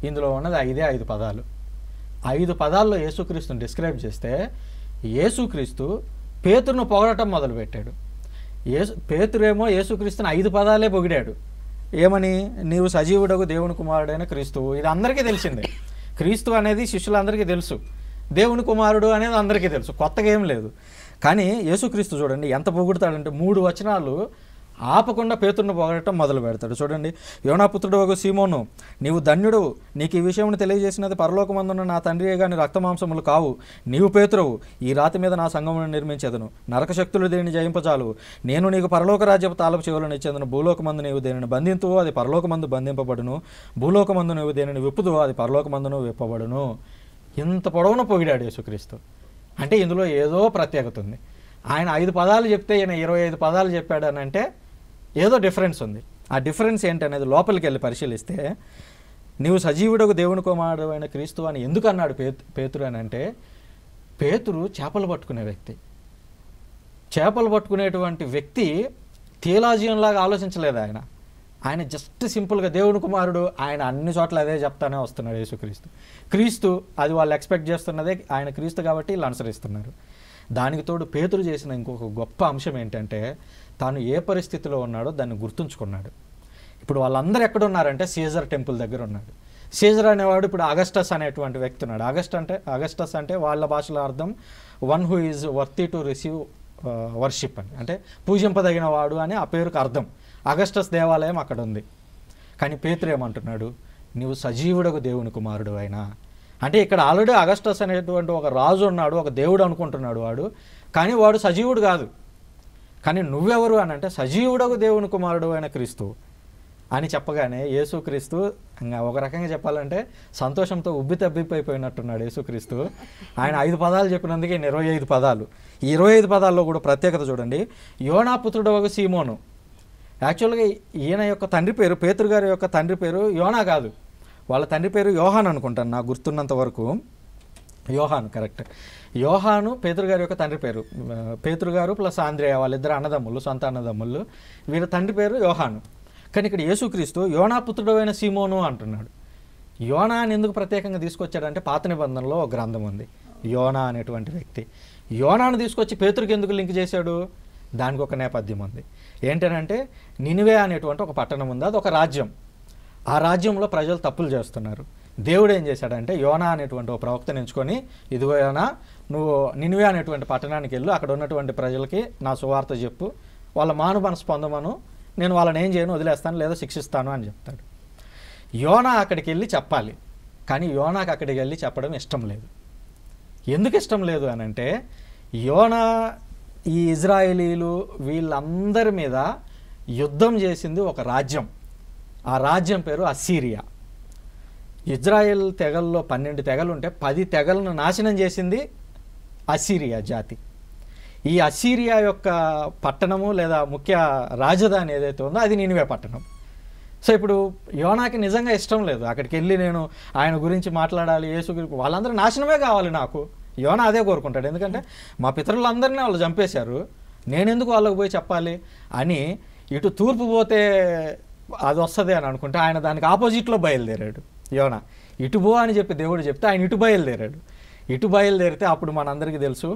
ఇందులో ఉన్నది 5 పదాలు. 5 పదాల్లో యేసుక్రీస్తుని డిస్క్రైబ్ చేస్తే యేసుక్రీస్తు పేతురును పొగడటం మొదలుపెట్టాడు. పేతురేమో యేసుక్రీస్తుని 5 పదాలే పొగిడాడు. ఏమని? నీవు సజీవుడగు దేవుని కుమారుడైన క్రీస్తువు. ఇది అందరికీ తెలిసిందే. క్రీస్తు అనేది శిష్యులందరికీ తెలుసు, దేవుని కుమారుడు అనేది అందరికీ తెలుసు, కొత్తగా ఏం లేదు. కానీ యేసుక్రీస్తు చూడండి ఎంత పొగుడతాడంటే 3 వచనాలు ఆపకుండా పేతురును పొగడటం మొదలు పెడతాడు. చూడండి, యోనాపుత్రుడు ఒక సీమోను, నీవు ధన్యుడు, నీకు ఈ విషయం తెలియజేసినది పరలోకమందున్న నా తండ్రియే గాని రక్తమాంసములు కావు. నీవు పేతురువు, ఈ రాతి మీద నా సంఘమును నిర్మించేదను, నరకశక్తులు దేనిని జయింపచాలు. నేను నీకు పరలోక రాజ్యపు తాళపు చెవులను ఇచ్చేదను. భూలోకమందు నీవు దేనిని బంధింతువో అది పరలోకమందు బంధింపబడును, భూలోకమందు నీవు దేనిని విప్పుదువో అది పరలోకమందును విప్పబడును. ఇంత పొడవున పొగిడాడు యేసుక్రీస్తు. అంటే ఇందులో ఏదో ప్రత్యేకత ఉంది. ఆయన 5 పదాలు చెప్తే ఈయన 25 పదాలు చెప్పాడు అని అంటే ఏదో డిఫరెన్స్ ఉంది. ఆ డిఫరెన్స్ ఏంటనేది లోపలికి వెళ్ళి పరిశీలిస్తే, నీవు సజీవుడకు దేవుని కుమారుడు అయిన క్రీస్తు అని ఎందుకు అన్నాడు పేతురు అని అంటే, పేతురు చేపలు పట్టుకునే వ్యక్తి. చేపలు పట్టుకునేటువంటి వ్యక్తి థియలాజియన్లాగా ఆలోచించలేదు ఆయన జస్ట్ సింపుల్గా దేవుని కుమారుడు, ఆయన అన్ని చోట్ల అదే చెప్తానే వస్తున్నాడు యేసుక్రీస్తు. క్రీస్తు అది వాళ్ళు ఎక్స్పెక్ట్ చేస్తున్నదే, ఆయన క్రీస్తు కాబట్టి వీళ్ళు అనుసరిస్తున్నారు. దానికి తోడు పేతురు చేసిన ఇంకొక గొప్ప అంశం ఏంటంటే, తాను ఏ పరిస్థితిలో ఉన్నాడో దాన్ని గుర్తుంచుకున్నాడు. ఇప్పుడు వాళ్ళందరూ ఎక్కడ ఉన్నారంటే సీజర్ టెంపుల్ దగ్గర ఉన్నాడు. సీజర్ అనేవాడు ఇప్పుడు అగస్టస్ అనేటువంటి వ్యక్తి ఉన్నాడు. అగస్టస్ అంటే వాళ్ళ భాషలో అర్థం one who is worthy to receive worship అని, అంటే పూజింపదగిన వాడు అని ఆ పేరుకు అర్థం. అగస్టస్ దేవాలయం అక్కడ ఉంది. కానీ పేతురు ఏమంటున్నాడు? నీవు సజీవుడకు దేవుని కుమారుడు అయినా. అంటే ఇక్కడ ఆల్రెడీ అగస్టస్ అనేటువంటి ఒక రాజు ఉన్నాడు, ఒక దేవుడు అనుకుంటున్నాడు వాడు, కానీ వాడు సజీవుడు కాదు. కానీ నువ్వెవరు అని అంటే సజీవుడకు దేవుని కుమారుడు అయిన క్రీస్తు అని చెప్పగానే యేసుక్రీస్తు ఒక రకంగా చెప్పాలంటే సంతోషంతో ఉబ్బితబ్బిపోయినట్టున్నాడు యేసుక్రీస్తు. ఆయన 5 పదాలు చెప్పినందుకే 25 పదాలు. ఈ 25 పదాల్లో కూడా ప్రత్యేకత చూడండి. యోనాపుత్రుడు ఒక సీమోను. యాక్చువల్గా ఈయన యొక్క తండ్రి పేరు, పేతురు గారి యొక్క తండ్రి పేరు యోనా కాదు, వాళ్ళ తండ్రి పేరు యోహాన్ అనుకుంటాను నాకు గుర్తున్నంత వరకు. యోహాను కరెక్ట్. యోహాను పేతురు గారి యొక్క తండ్రి పేరు. పేతురు గారు ప్లస్ ఆంద్రేయ వాళ్ళిద్దరు అన్నదమ్ములు, సొంత అన్నదమ్ములు. వీళ్ళ తండ్రి పేరు యోహాను. కానీ ఇక్కడ యేసుక్రీస్తు యోనాపుత్రుడు అయిన సీమోను అంటున్నాడు. యోనా అని ఎందుకు ప్రత్యేకంగా తీసుకొచ్చాడంటే పాత నిబంధనలో ఒక గ్రంథం ఉంది, యోనా అనేటువంటి వ్యక్తి. యోనాను తీసుకొచ్చి పేతురుకి ఎందుకు లింక్ చేశాడు? దానికి ఒక నేపథ్యం ఉంది. ఏంటంటే నినివే అనేటువంటి ఒక పట్టణం ఉంది, అది ఒక రాజ్యం. ఆ రాజ్యంలో ప్రజలు తప్పులు చేస్తున్నారు. దేవుడు ఏం చేశాడంటే యోనా అనేటువంటి ఒక ప్రవక్తను ఎంచుకొని, ఇదిగో యోనా, నువ్వు నినివే అనేటువంటి పట్టణానికి వెళ్ళు, అక్కడ ఉన్నటువంటి ప్రజలకి నా సువార్త చెప్పు, వాళ్ళ మాను మనసు పొందమను, నేను వాళ్ళని ఏం చేయను, వదిలేస్తాను లేదా శిక్షిస్తాను అని చెప్తాడు. యోనా అక్కడికి వెళ్ళి చెప్పాలి, కానీ యోనాకు అక్కడికి వెళ్ళి చెప్పడం ఇష్టం లేదు. ఎందుకు ఇష్టం లేదు అని అంటే, యోనా ఈ ఇజ్రాయేలీలు వీళ్ళందరి మీద యుద్ధం చేసింది ఒక రాజ్యం. ఆ రాజ్యం పేరు అస్సీరియా. ఇజ్రాయెల్ తెగల్లో 12 తెగలు ఉంటే 10 తెగలను నాశనం చేసింది అస్సీరియా జాతి. ఈ అస్సీరియా యొక్క పట్టణము లేదా ముఖ్య రాజధాని ఏదైతే ఉందో అది నినివే పట్టణం. సో ఇప్పుడు యోనాకి నిజంగా ఇష్టం లేదు అక్కడికి వెళ్ళి నేను ఆయన గురించి మాట్లాడాలి, యేసు గురించి, వాళ్ళందరూ నాశనమే కావాలి నాకు. యోనా అదే కోరుకుంటాడు, ఎందుకంటే మా పితరులందరినీ వాళ్ళు చంపేశారు, నేనెందుకు వాళ్ళకు పోయి చెప్పాలి అని. ఇటు తూర్పు పోతే అది వస్తుంది అని అనుకుంటే ఆయన దానికి ఆపోజిట్లో బయలుదేరాడు యోనా. ఇటు పో అని చెప్పి దేవుడు చెప్తే ఆయన ఇటు బయలుదేరాడు. ఇటు బయలుదేరితే అప్పుడు మనందరికీ తెలుసు,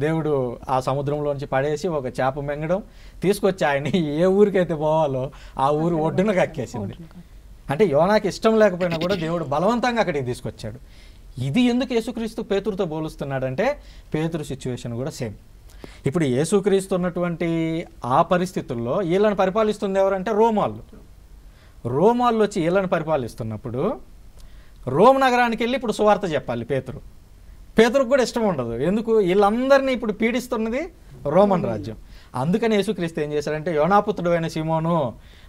దేవుడు ఆ సముద్రంలోంచి పడేసి ఒక చేప మెంగడం తీసుకొచ్చి ఆయన ఏ ఊరికైతే పోవాలో ఆ ఊరు ఒడ్డున కక్కేసింది. అంటే యోనాకి ఇష్టం లేకపోయినా కూడా దేవుడు బలవంతంగా అక్కడికి తీసుకొచ్చాడు. ఇది ఎందుకు యేసుక్రీస్తు పేతురుతో పోలుస్తున్నాడంటే పేతురు సిచ్యువేషన్ కూడా సేమ్. ఇప్పుడు యేసుక్రీస్తు ఉన్నటువంటి ఆ పరిస్థితుల్లో వీళ్ళని పరిపాలిస్తుంది ఎవరంటే రోమాళ్ళు వచ్చి వీళ్ళని పరిపాలిస్తున్నప్పుడు రోమ్ నగరానికి వెళ్ళి ఇప్పుడు సువార్త చెప్పాలి పేతురుకు కూడా ఇష్టం ఉండదు. ఎందుకు, వీళ్ళందరినీ ఇప్పుడు పీడిస్తున్నది రోమన్ రాజ్యం. అందుకని యేసుక్రీస్తు ఏం చేశాడంటే, యోనాపుత్రుడు అయిన సీమోను,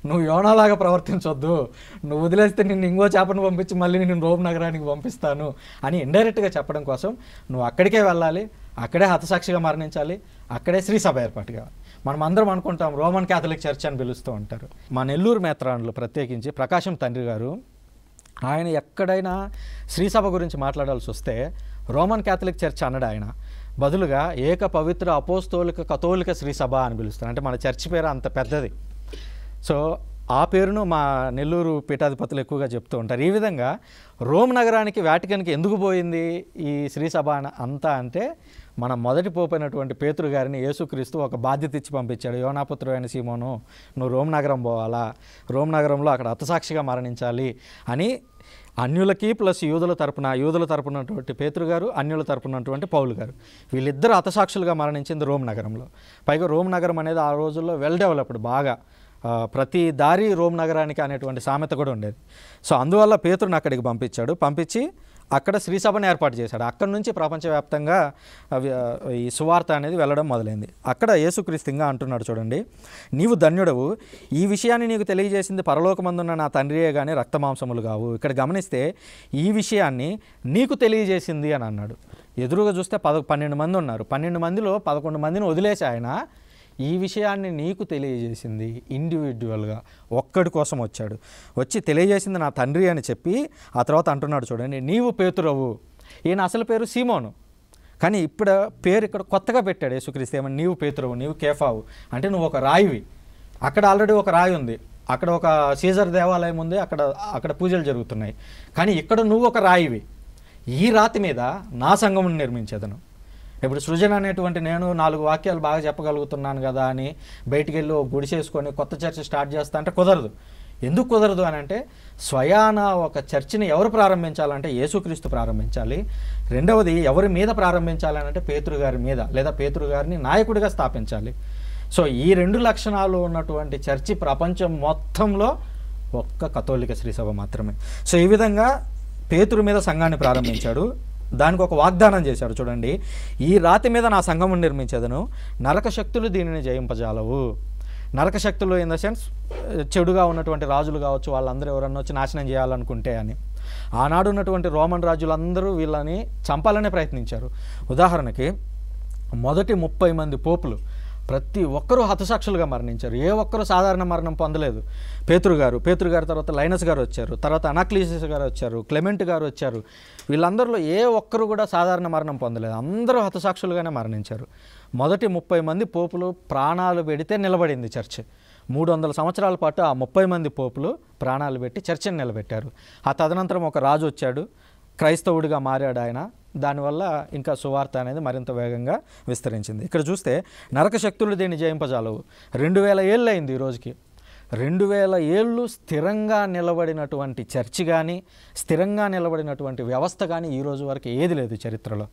నువ్వు యోనాలాగా ప్రవర్తించొద్దు, నువ్వు వదిలేస్తే నిన్ను ఇంకో చేపను పంపించి మళ్ళీ నేను రోమ్ నగరానికి పంపిస్తాను అని ఇండైరెక్ట్గా చెప్పడం కోసం నువ్వు అక్కడికే వెళ్ళాలి, అక్కడే హతసాక్షిగా మరణించాలి, అక్కడే శ్రీ సభ ఏర్పాటు కావాలి. మనం అందరం అనుకుంటాం రోమన్ క్యాథలిక్ చర్చ్ అని పిలుస్తూ ఉంటారు. మా నెల్లూరు మేత్రాన్లు ప్రత్యేకించి ప్రకాశం తండ్రి గారు, ఆయన ఎక్కడైనా శ్రీసభ గురించి మాట్లాడాల్సి వస్తే రోమన్ క్యాథలిక్ చర్చ్ అన్నాడు ఆయన, బదులుగా ఏక పవిత్ర అపోస్తోలిక కథోలిక శ్రీసభ అని పిలుస్తారు. అంటే మన చర్చ్ పేరు అంత పెద్దది. సో ఆ పేరును మా నెల్లూరు పీఠాధిపతులు ఎక్కువగా చెప్తూ ఉంటారు. ఈ విధంగా రోమ్ నగరానికి వాటికన్కి ఎందుకు పోయింది ఈ శ్రీసభ అంతా అంటే, మన మొదటి పోపైనటువంటి పేతురు గారిని యేసుక్రీస్తు ఒక బాధ్యత ఇచ్చి పంపించాడు. యోనాపుత్రుడు అయిన సీమోను, నువ్వు రోమ్ నగరం పోవాలా, రోమ్ నగరంలో అక్కడ హతసాక్షిగా మరణించాలి అని అన్యులకి ప్లస్ యూదుల తరపునటువంటి పేతురు గారు, అన్యుల తరపునటువంటి పౌలు గారు, వీళ్ళిద్దరు హతసాక్షులుగా మరణించింది రోమ్ నగరంలో. పైగా రోమ్ నగరం అనేది ఆ రోజుల్లో వెల్ డెవలప్డ్, బాగా ప్రతి దారి రోమ్ నగరానికి అనేటువంటి సామెత కూడా ఉండేది. సో అందువల్ల పేతురుని అక్కడికి పంపించి అక్కడ శ్రీసభను ఏర్పాటు చేశాడు. అక్కడి నుంచి ప్రపంచవ్యాప్తంగా ఈ సువార్త అనేది వెళ్ళడం మొదలైంది. అక్కడ యేసుక్రీస్తు ఇంకా అంటున్నాడు చూడండి, నీవు ధన్యుడవు, ఈ విషయాన్ని నీకు తెలియజేసింది పరలోకమందున్న నా తండ్రియే కానీ రక్తమాంసములు కావు. ఇక్కడ గమనిస్తే ఈ విషయాన్ని నీకు తెలియజేసింది అని అన్నాడు. ఎదురుగా చూస్తే 12 మంది ఉన్నారు. 12 మందిలో 11 మందిని వదిలేసి ఆయన ఈ విషయాన్ని నీకు తెలియజేసింది ఇండివిజువల్గా ఒక్కడి కోసం వచ్చి తెలియజేసింది నా తండ్రి అని చెప్పి ఆ తర్వాత అంటున్నాడు చూడండి, నీవు పేతురవు. ఈయన అసలు పేరు సీమోను, కానీ ఇప్పుడు పేరు ఇక్కడ కొత్తగా పెట్టాడు యేసుక్రీస్తు. ఏమని, నీవు పేతురవు, నీవు కేఫావు, అంటే నువ్వు ఒక రాయివి. అక్కడ ఆల్రెడీ ఒక రాయి ఉంది, అక్కడ ఒక సీజర్ దేవాలయం ఉంది, అక్కడ పూజలు జరుగుతున్నాయి. కానీ ఇక్కడ నువ్వు ఒక రాయివి, ఈ రాతి మీద నా సంఘమును నిర్మించేదను. ఇప్పుడు సృజన అనేటువంటి నేను 4 వాక్యాలు బాగా చెప్పగలుగుతున్నాను కదా అని బయటికి వెళ్ళి గుడిసేసుకొని కొత్త చర్చ్ స్టార్ట్ చేస్తా అంటే కుదరదు. ఎందుకు కుదరదు అని అంటే, స్వయాన ఒక చర్చిని ఎవరు ప్రారంభించాలంటే యేసుక్రీస్తు ప్రారంభించాలి. రెండవది ఎవరి మీద ప్రారంభించాలని అంటే పేతురు గారి మీద, లేదా పేతురు గారిని నాయకుడిగా స్థాపించాలి. సో ఈ 2 లక్షణాలు ఉన్నటువంటి చర్చి ప్రపంచం మొత్తంలో ఒక్క కథోలిక శ్రీసభ మాత్రమే. సో ఈ విధంగా పేతురు మీద సంఘాన్ని ప్రారంభించాడు. దానికి ఒక వాగ్దానం చేశాడు చూడండి, ఈ రాతి మీద నా సంఘమును నిర్మించేదను, నరక శక్తులు దీనిని జయింపజాలవు. నరక శక్తులు ఇన్ ద సెన్స్ చెడుగా ఉన్నటువంటి రాజులు కావచ్చు, వాళ్ళందరూ ఎవరన్నా వచ్చి నాశనం చేయాలనుకుంటే అని. ఆనాడు ఉన్నటువంటి రోమన్ రాజులందరూ వీళ్ళని చంపాలనే ప్రయత్నించారు. ఉదాహరణకి మొదటి 30 మంది పోపులు ప్రతి ఒక్కరూ హతసాక్షులుగా మరణించారు. ఏ ఒక్కరూ సాధారణ మరణం పొందలేదు. పేతురు గారు తర్వాత లైనస్ గారు వచ్చారు, తర్వాత అనాక్లీసిస్ గారు వచ్చారు, క్లెమెంట్ గారు వచ్చారు. వీళ్ళందరిలో ఏ ఒక్కరు కూడా సాధారణ మరణం పొందలేదు, అందరూ హతసాక్షులుగానే మరణించారు. మొదటి 30 మంది పోపులు ప్రాణాలు పెడితే నిలబడింది చర్చ్. 300 సంవత్సరాల పాటు ఆ 30 మంది పోపులు ప్రాణాలు పెట్టి చర్చిని నిలబెట్టారు. ఆ తదనంతరం ఒక రాజు వచ్చాడు, క్రైస్తవుడిగా మారాడు ఆయన. దానివల్ల ఇంకా సువార్త అనేది మరింత వేగంగా విస్తరించింది. ఇక్కడ చూస్తే నరక శక్తులు దీన్ని జయింపజాలవు. 2000 ఏళ్ళు అయింది ఈ రోజుకి. 2000 ఏళ్ళు స్థిరంగా నిలబడినటువంటి చర్చి కానీ, స్థిరంగా నిలబడినటువంటి వ్యవస్థ కానీ ఈ రోజు వరకు ఏది లేదు చరిత్రలో.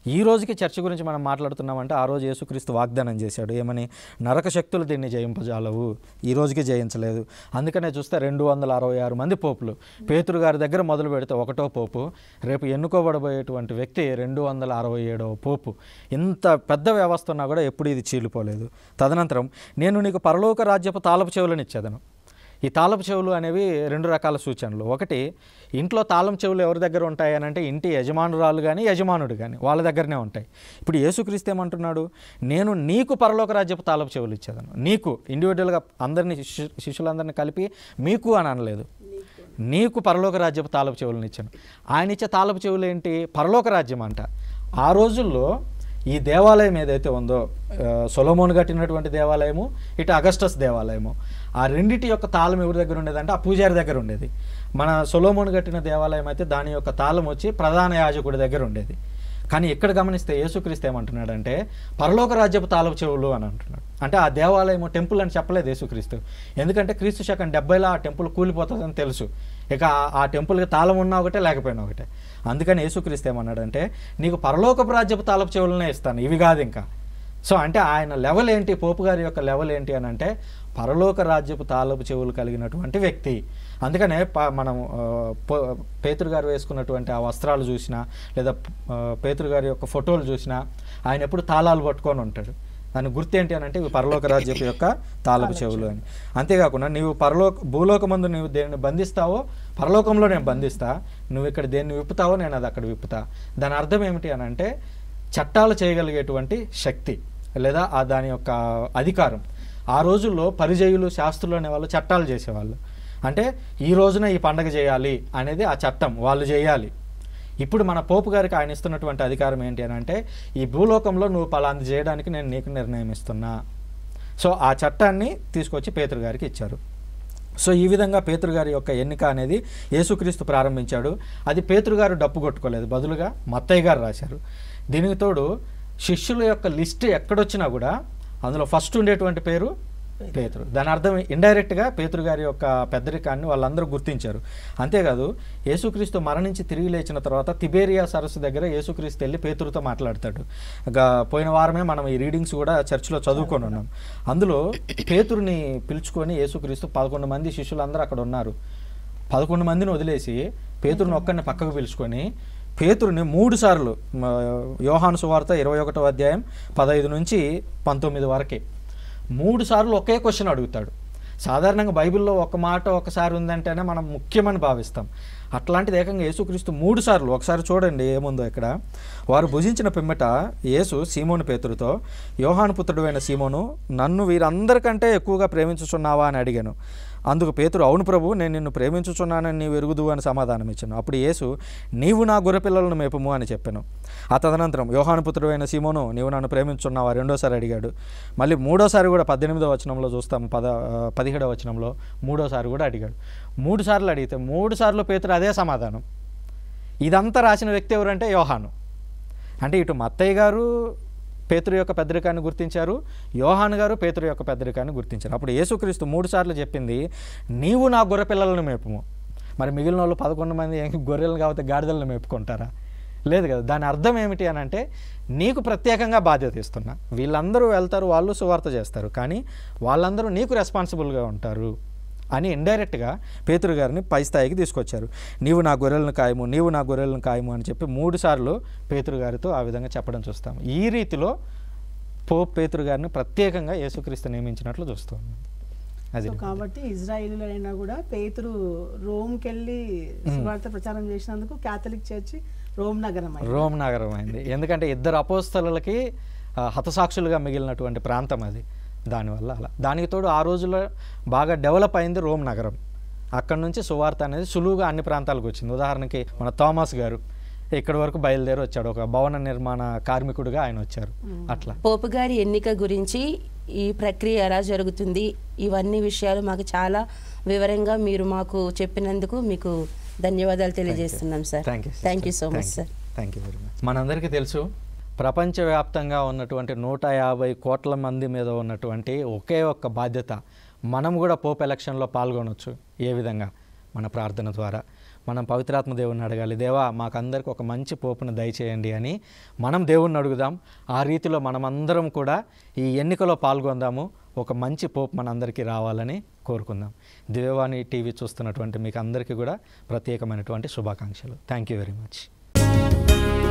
ఈ రోజుకి చర్చి గురించి మనం మాట్లాడుతున్నామంటే ఆ రోజు యేసుక్రీస్తు వాగ్దానం చేశాడు ఏమని, నరక శక్తులు దీన్ని జయింపజాలవు, ఈ రోజుకి జయించలేదు. అందుకనే చూస్తే 266 మంది పోపులు. పేతురు గారి దగ్గర మొదలు పెడితే 1వ పోపు, రేపు ఎన్నుకోబడబోయేటువంటి వ్యక్తి 267వ పోపు. ఇంత పెద్ద వ్యవస్థ ఉన్నా కూడా ఎప్పుడు ఇది చీలిపోలేదు. తదనంతరం నేను నీకు పరలోక రాజ్యపు తాళపు చెవులను ఇచ్చేదను. ఈ తాళపు చెవులు అనేవి 2 రకాల సూచనలు. ఒకటి, ఇంట్లో తాళం చెవులు ఎవరి దగ్గర ఉంటాయి అని అంటే ఇంటి యజమానురాలు కానీ యజమానుడు కానీ వాళ్ళ దగ్గరనే ఉంటాయి. ఇప్పుడు యేసుక్రీస్తు ఏమంటున్నాడు, నేను నీకు పరలోక రాజ్యపు తాళపు చెవులు ఇచ్చేదను. నీకు ఇండివిజువల్గా అందరినీ శిష్యులందరినీ కలిపి మీకు అని అనలేదు, నీకు పరలోక రాజ్యపు తాళపు చెవులను ఇచ్చాను. ఆయన ఇచ్చే తాళపు చెవులు ఏంటి, పరలోక రాజ్యం అంట. ఆ రోజుల్లో ఈ దేవాలయం ఏదైతే ఉందో, సొలొమోను కట్టినటువంటి దేవాలయము, ఇటు అగస్టస్ దేవాలయము, ఆ రెండిటి యొక్క తాళం ఎవరి దగ్గర ఉండేదంటే ఆ పూజారి దగ్గర ఉండేది. మన సొలొమోను కట్టిన దేవాలయం అయితే దాని యొక్క తాళం వచ్చి ప్రధాన యాజకుడి దగ్గర ఉండేది. కానీ ఇక్కడ గమనిస్తే యేసుక్రీస్తు ఏమంటున్నాడంటే పరలోక రాజ్యపు తాళపు చెవులు అని అంటున్నాడు. అంటే ఆ దేవాలయం టెంపుల్ అని చెప్పలేదు యేసుక్రీస్తు, ఎందుకంటే క్రీస్తు శకం 70లో ఆ టెంపుల్ కూలిపోతుందని తెలుసు. ఇక ఆ టెంపుల్కి తాళం ఉన్నా ఒకటే లేకపోయినా ఒకటే. అందుకని యేసుక్రీస్తు ఏమన్నాడంటే నీకు పరలోకపు రాజ్యపు తాళపు చెవులనే ఇస్తాను, ఇవి కాదు ఇంకా. సో అంటే ఆయన లెవెల్ ఏంటి, పోపు గారి యొక్క లెవెల్ ఏంటి అని అంటే పరలోక రాజ్యపు తాళపు చెవులు కలిగినటువంటి వ్యక్తి. అందుకనే మనం పేతురు గారు వేసుకున్నటువంటి ఆ వస్త్రాలు చూసినా లేదా పేతురు గారి యొక్క ఫోటోలు చూసినా ఆయన ఎప్పుడు తాళాలు పట్టుకొని ఉంటాడు. దాని గుర్తు ఏంటి అని అంటే ఇవి పరలోక రాజ్యపు యొక్క తాళపు చెవులు అని. అంతేకాకుండా నీవు భూలోకమందు నీవు దేన్ని బంధిస్తావో పరలోకంలో నేను బంధిస్తా, నువ్వు ఇక్కడ దేన్ని విప్పుతావో నేను అది అక్కడ విప్పుతా. దాని అర్థం ఏమిటి అని అంటే చట్టాలు చేయగలిగేటువంటి శక్తి లేదా దాని యొక్క అధికారం. ఆ రోజుల్లో పరిచయులు, శాస్త్రులు అనేవాళ్ళు చట్టాలు చేసేవాళ్ళు. అంటే ఈ రోజున ఈ పండగ చేయాలి అనేది ఆ చట్టం వాళ్ళు చేయాలి. ఇప్పుడు మన పోపు గారికి ఆయన ఇస్తున్నటువంటి అధికారం ఏంటి అని అంటే ఈ భూలోకంలో నువ్వు పలాంది చేయడానికి నేను నీకు నిర్ణయం ఇస్తున్నా. సో ఆ చట్టాన్ని తీసుకొచ్చి పేతురు గారికి ఇచ్చారు. సో ఈ విధంగా పేతురు గారి యొక్క ఎన్నిక అనేది యేసుక్రీస్తు ప్రారంభించాడు. అది పేతురు గారు డప్పు కొట్టుకోలేదు, బదులుగా మత్తయ్య గారు రాశారు. దీనికి తోడు శిష్యుల యొక్క లిస్ట్ ఎక్కడొచ్చినా కూడా అందులో ఫస్ట్ ఉండేటువంటి పేరు పేతురు. దాని అర్థం ఇండైరెక్ట్గా పేతురు గారి యొక్క పెద్దరికాన్ని వాళ్ళందరూ గుర్తించారు. అంతేకాదు యేసుక్రీస్తు మరణించి తిరిగి లేచిన తర్వాత తిబేరియా సరస్సు దగ్గర యేసుక్రీస్తు వెళ్ళి పేతురుతో మాట్లాడతాడు. పోయిన వారమే మనం ఈ రీడింగ్స్ కూడా చర్చిలో చదువుకొని ఉన్నాం. అందులో పేతురుని పిలుచుకొని యేసుక్రీస్తు 11 మంది శిష్యులందరూ అక్కడ ఉన్నారు. 11 మందిని వదిలేసి పేతురుని ఒక్కరిని పక్కకు పిలుచుకొని పేతురుని 3 సార్లు యోహాను సువార్త 21వ అధ్యాయం 15 నుంచి 19 వరకే 3 సార్లు ఒకే క్వశ్చన్ అడుగుతాడు. సాధారణంగా బైబిల్లో ఒక మాట ఒకసారి ఉందంటేనే మనం ముఖ్యమని భావిస్తాం. అట్లాంటిది ఏకంగా యేసుక్రీస్తు 3 సార్లు, ఒకసారి చూడండి ఏముందో ఇక్కడ. వారు భుజించిన పిమ్మట యేసు సీమోను పేతురుతో, యోహాను పుత్రుడు అయిన సీమోను, నన్ను వీరందరికంటే ఎక్కువగా ప్రేమించుచున్నావా అని అడిగాను. అందుకు పేతురు, అవును ప్రభు, నేను నిన్ను ప్రేమించుచున్నానని నీవు ఎరుగుదు అని సమాధానం ఇచ్చాను. అప్పుడు యేసు, నీవు నా గొర్రెపిల్లలను మేపుము అని చెప్పాను. ఆ తదనంతరం యోహాను పుత్రుడు అయిన సీమోను, నీవు నన్ను ప్రేమించుచున్నావా రెండోసారి అడిగాడు. మళ్ళీ మూడోసారి కూడా 18వ వచనంలో చూస్తాం, 17వ వచనంలో మూడోసారి కూడా అడిగాడు. 3 సార్లు అడిగితే 3 సార్లు పేతురు అదే సమాధానం. ఇదంతా రాసిన వ్యక్తి ఎవరంటే యోహాను. అంటే ఇటు మత్తయ్య గారు పేతురు యొక్క పెద్దరికాన్ని గుర్తించారు, యోహాను గారు పేతురు యొక్క పెద్దరికాన్ని గుర్తించారు. అప్పుడు యేసుక్రీస్తు 3 సార్లు చెప్పింది, నీవు నా గొర్రె పిల్లలను మేపుము. మరి మిగిలిన వాళ్ళు 11 మంది గొర్రెలను కాబట్టి గాడిదలను మేపుకుంటారా? లేదు కదా. దాని అర్థం ఏమిటి అని అంటే నీకు ప్రత్యేకంగా బాధ్యత ఇస్తున్నా. వీళ్ళందరూ వెళ్తారు, వాళ్ళు సువార్త చేస్తారు, కానీ వాళ్ళందరూ నీకు రెస్పాన్సిబుల్గా ఉంటారు అని ఇండైరెక్ట్గా పేతురు గారిని పై స్థాయికి తీసుకొచ్చారు. నీవు నా గొర్రెలను కాయము, నీవు నా గొర్రెలను కాయము అని చెప్పి 3 సార్లు పేతురు గారితో ఆ విధంగా చెప్పడం చూస్తాం. ఈ రీతిలో పోప్ పేతురు గారిని ప్రత్యేకంగా యేసుక్రీస్తు నియమించినట్లు చూస్తాం. అది కాబట్టి ఇజ్రాయిలీలైనా కూడా పేతురు రోమ్కి వెళ్ళి సువార్త ప్రచారం చేసినందుకు క్యాథలిక్ చర్చి రోమ్ నగరం అయింది. ఎందుకంటే 2 అపోస్తలులకి హతసాక్షులుగా మిగిలినటువంటి ప్రాంతం అది. దానివల్ల అలా. దానికి తోడు ఆ రోజుల్లో బాగా డెవలప్ అయింది రోమ్ నగరం. అక్కడి నుంచి సువార్త అనేది సులువుగా అన్ని ప్రాంతాలకు వచ్చింది. ఉదాహరణకి మన థామస్ గారు ఇక్కడి వరకు బయలుదేరి వచ్చాడు, ఒక భవన నిర్మాణ కార్మికుడిగా ఆయన వచ్చారు. అట్లా పోపు గారి ఎన్నిక గురించి, ఈ ప్రక్రియ ఎలా జరుగుతుంది, ఇవన్నీ విషయాలు మాకు చాలా వివరంగా మీరు మాకు చెప్పినందుకు మీకు ధన్యవాదాలు తెలియజేస్తున్నాం sir. Thank you so much sir. Thank you very much. మనందరికీ తెలుసు, ప్రపంచవ్యాప్తంగా ఉన్నటువంటి 150 కోట్ల మంది మీద ఉన్నటువంటి ఒకే ఒక్క బాధ్యత మనం కూడా పోప్ ఎలక్షన్లో పాల్గొనవచ్చు. ఏ విధంగా? మన ప్రార్థన ద్వారా మనం పవిత్రాత్మ దేవుణ్ణి అడగాలి, దేవా మాకందరికి ఒక మంచి పోపును దయచేయండి అని మనం దేవుణ్ణి అడుగుదాం. ఆ రీతిలో మనమందరం కూడా ఈ ఎన్నికలో పాల్గొందాము, ఒక మంచి పోప్ మనందరికీ రావాలని కోరుకుందాం. దివ్యవాణి టీవీ చూస్తున్నటువంటి మీకు అందరికీ కూడా ప్రత్యేకమైనటువంటి శుభాకాంక్షలు. Thank you very much.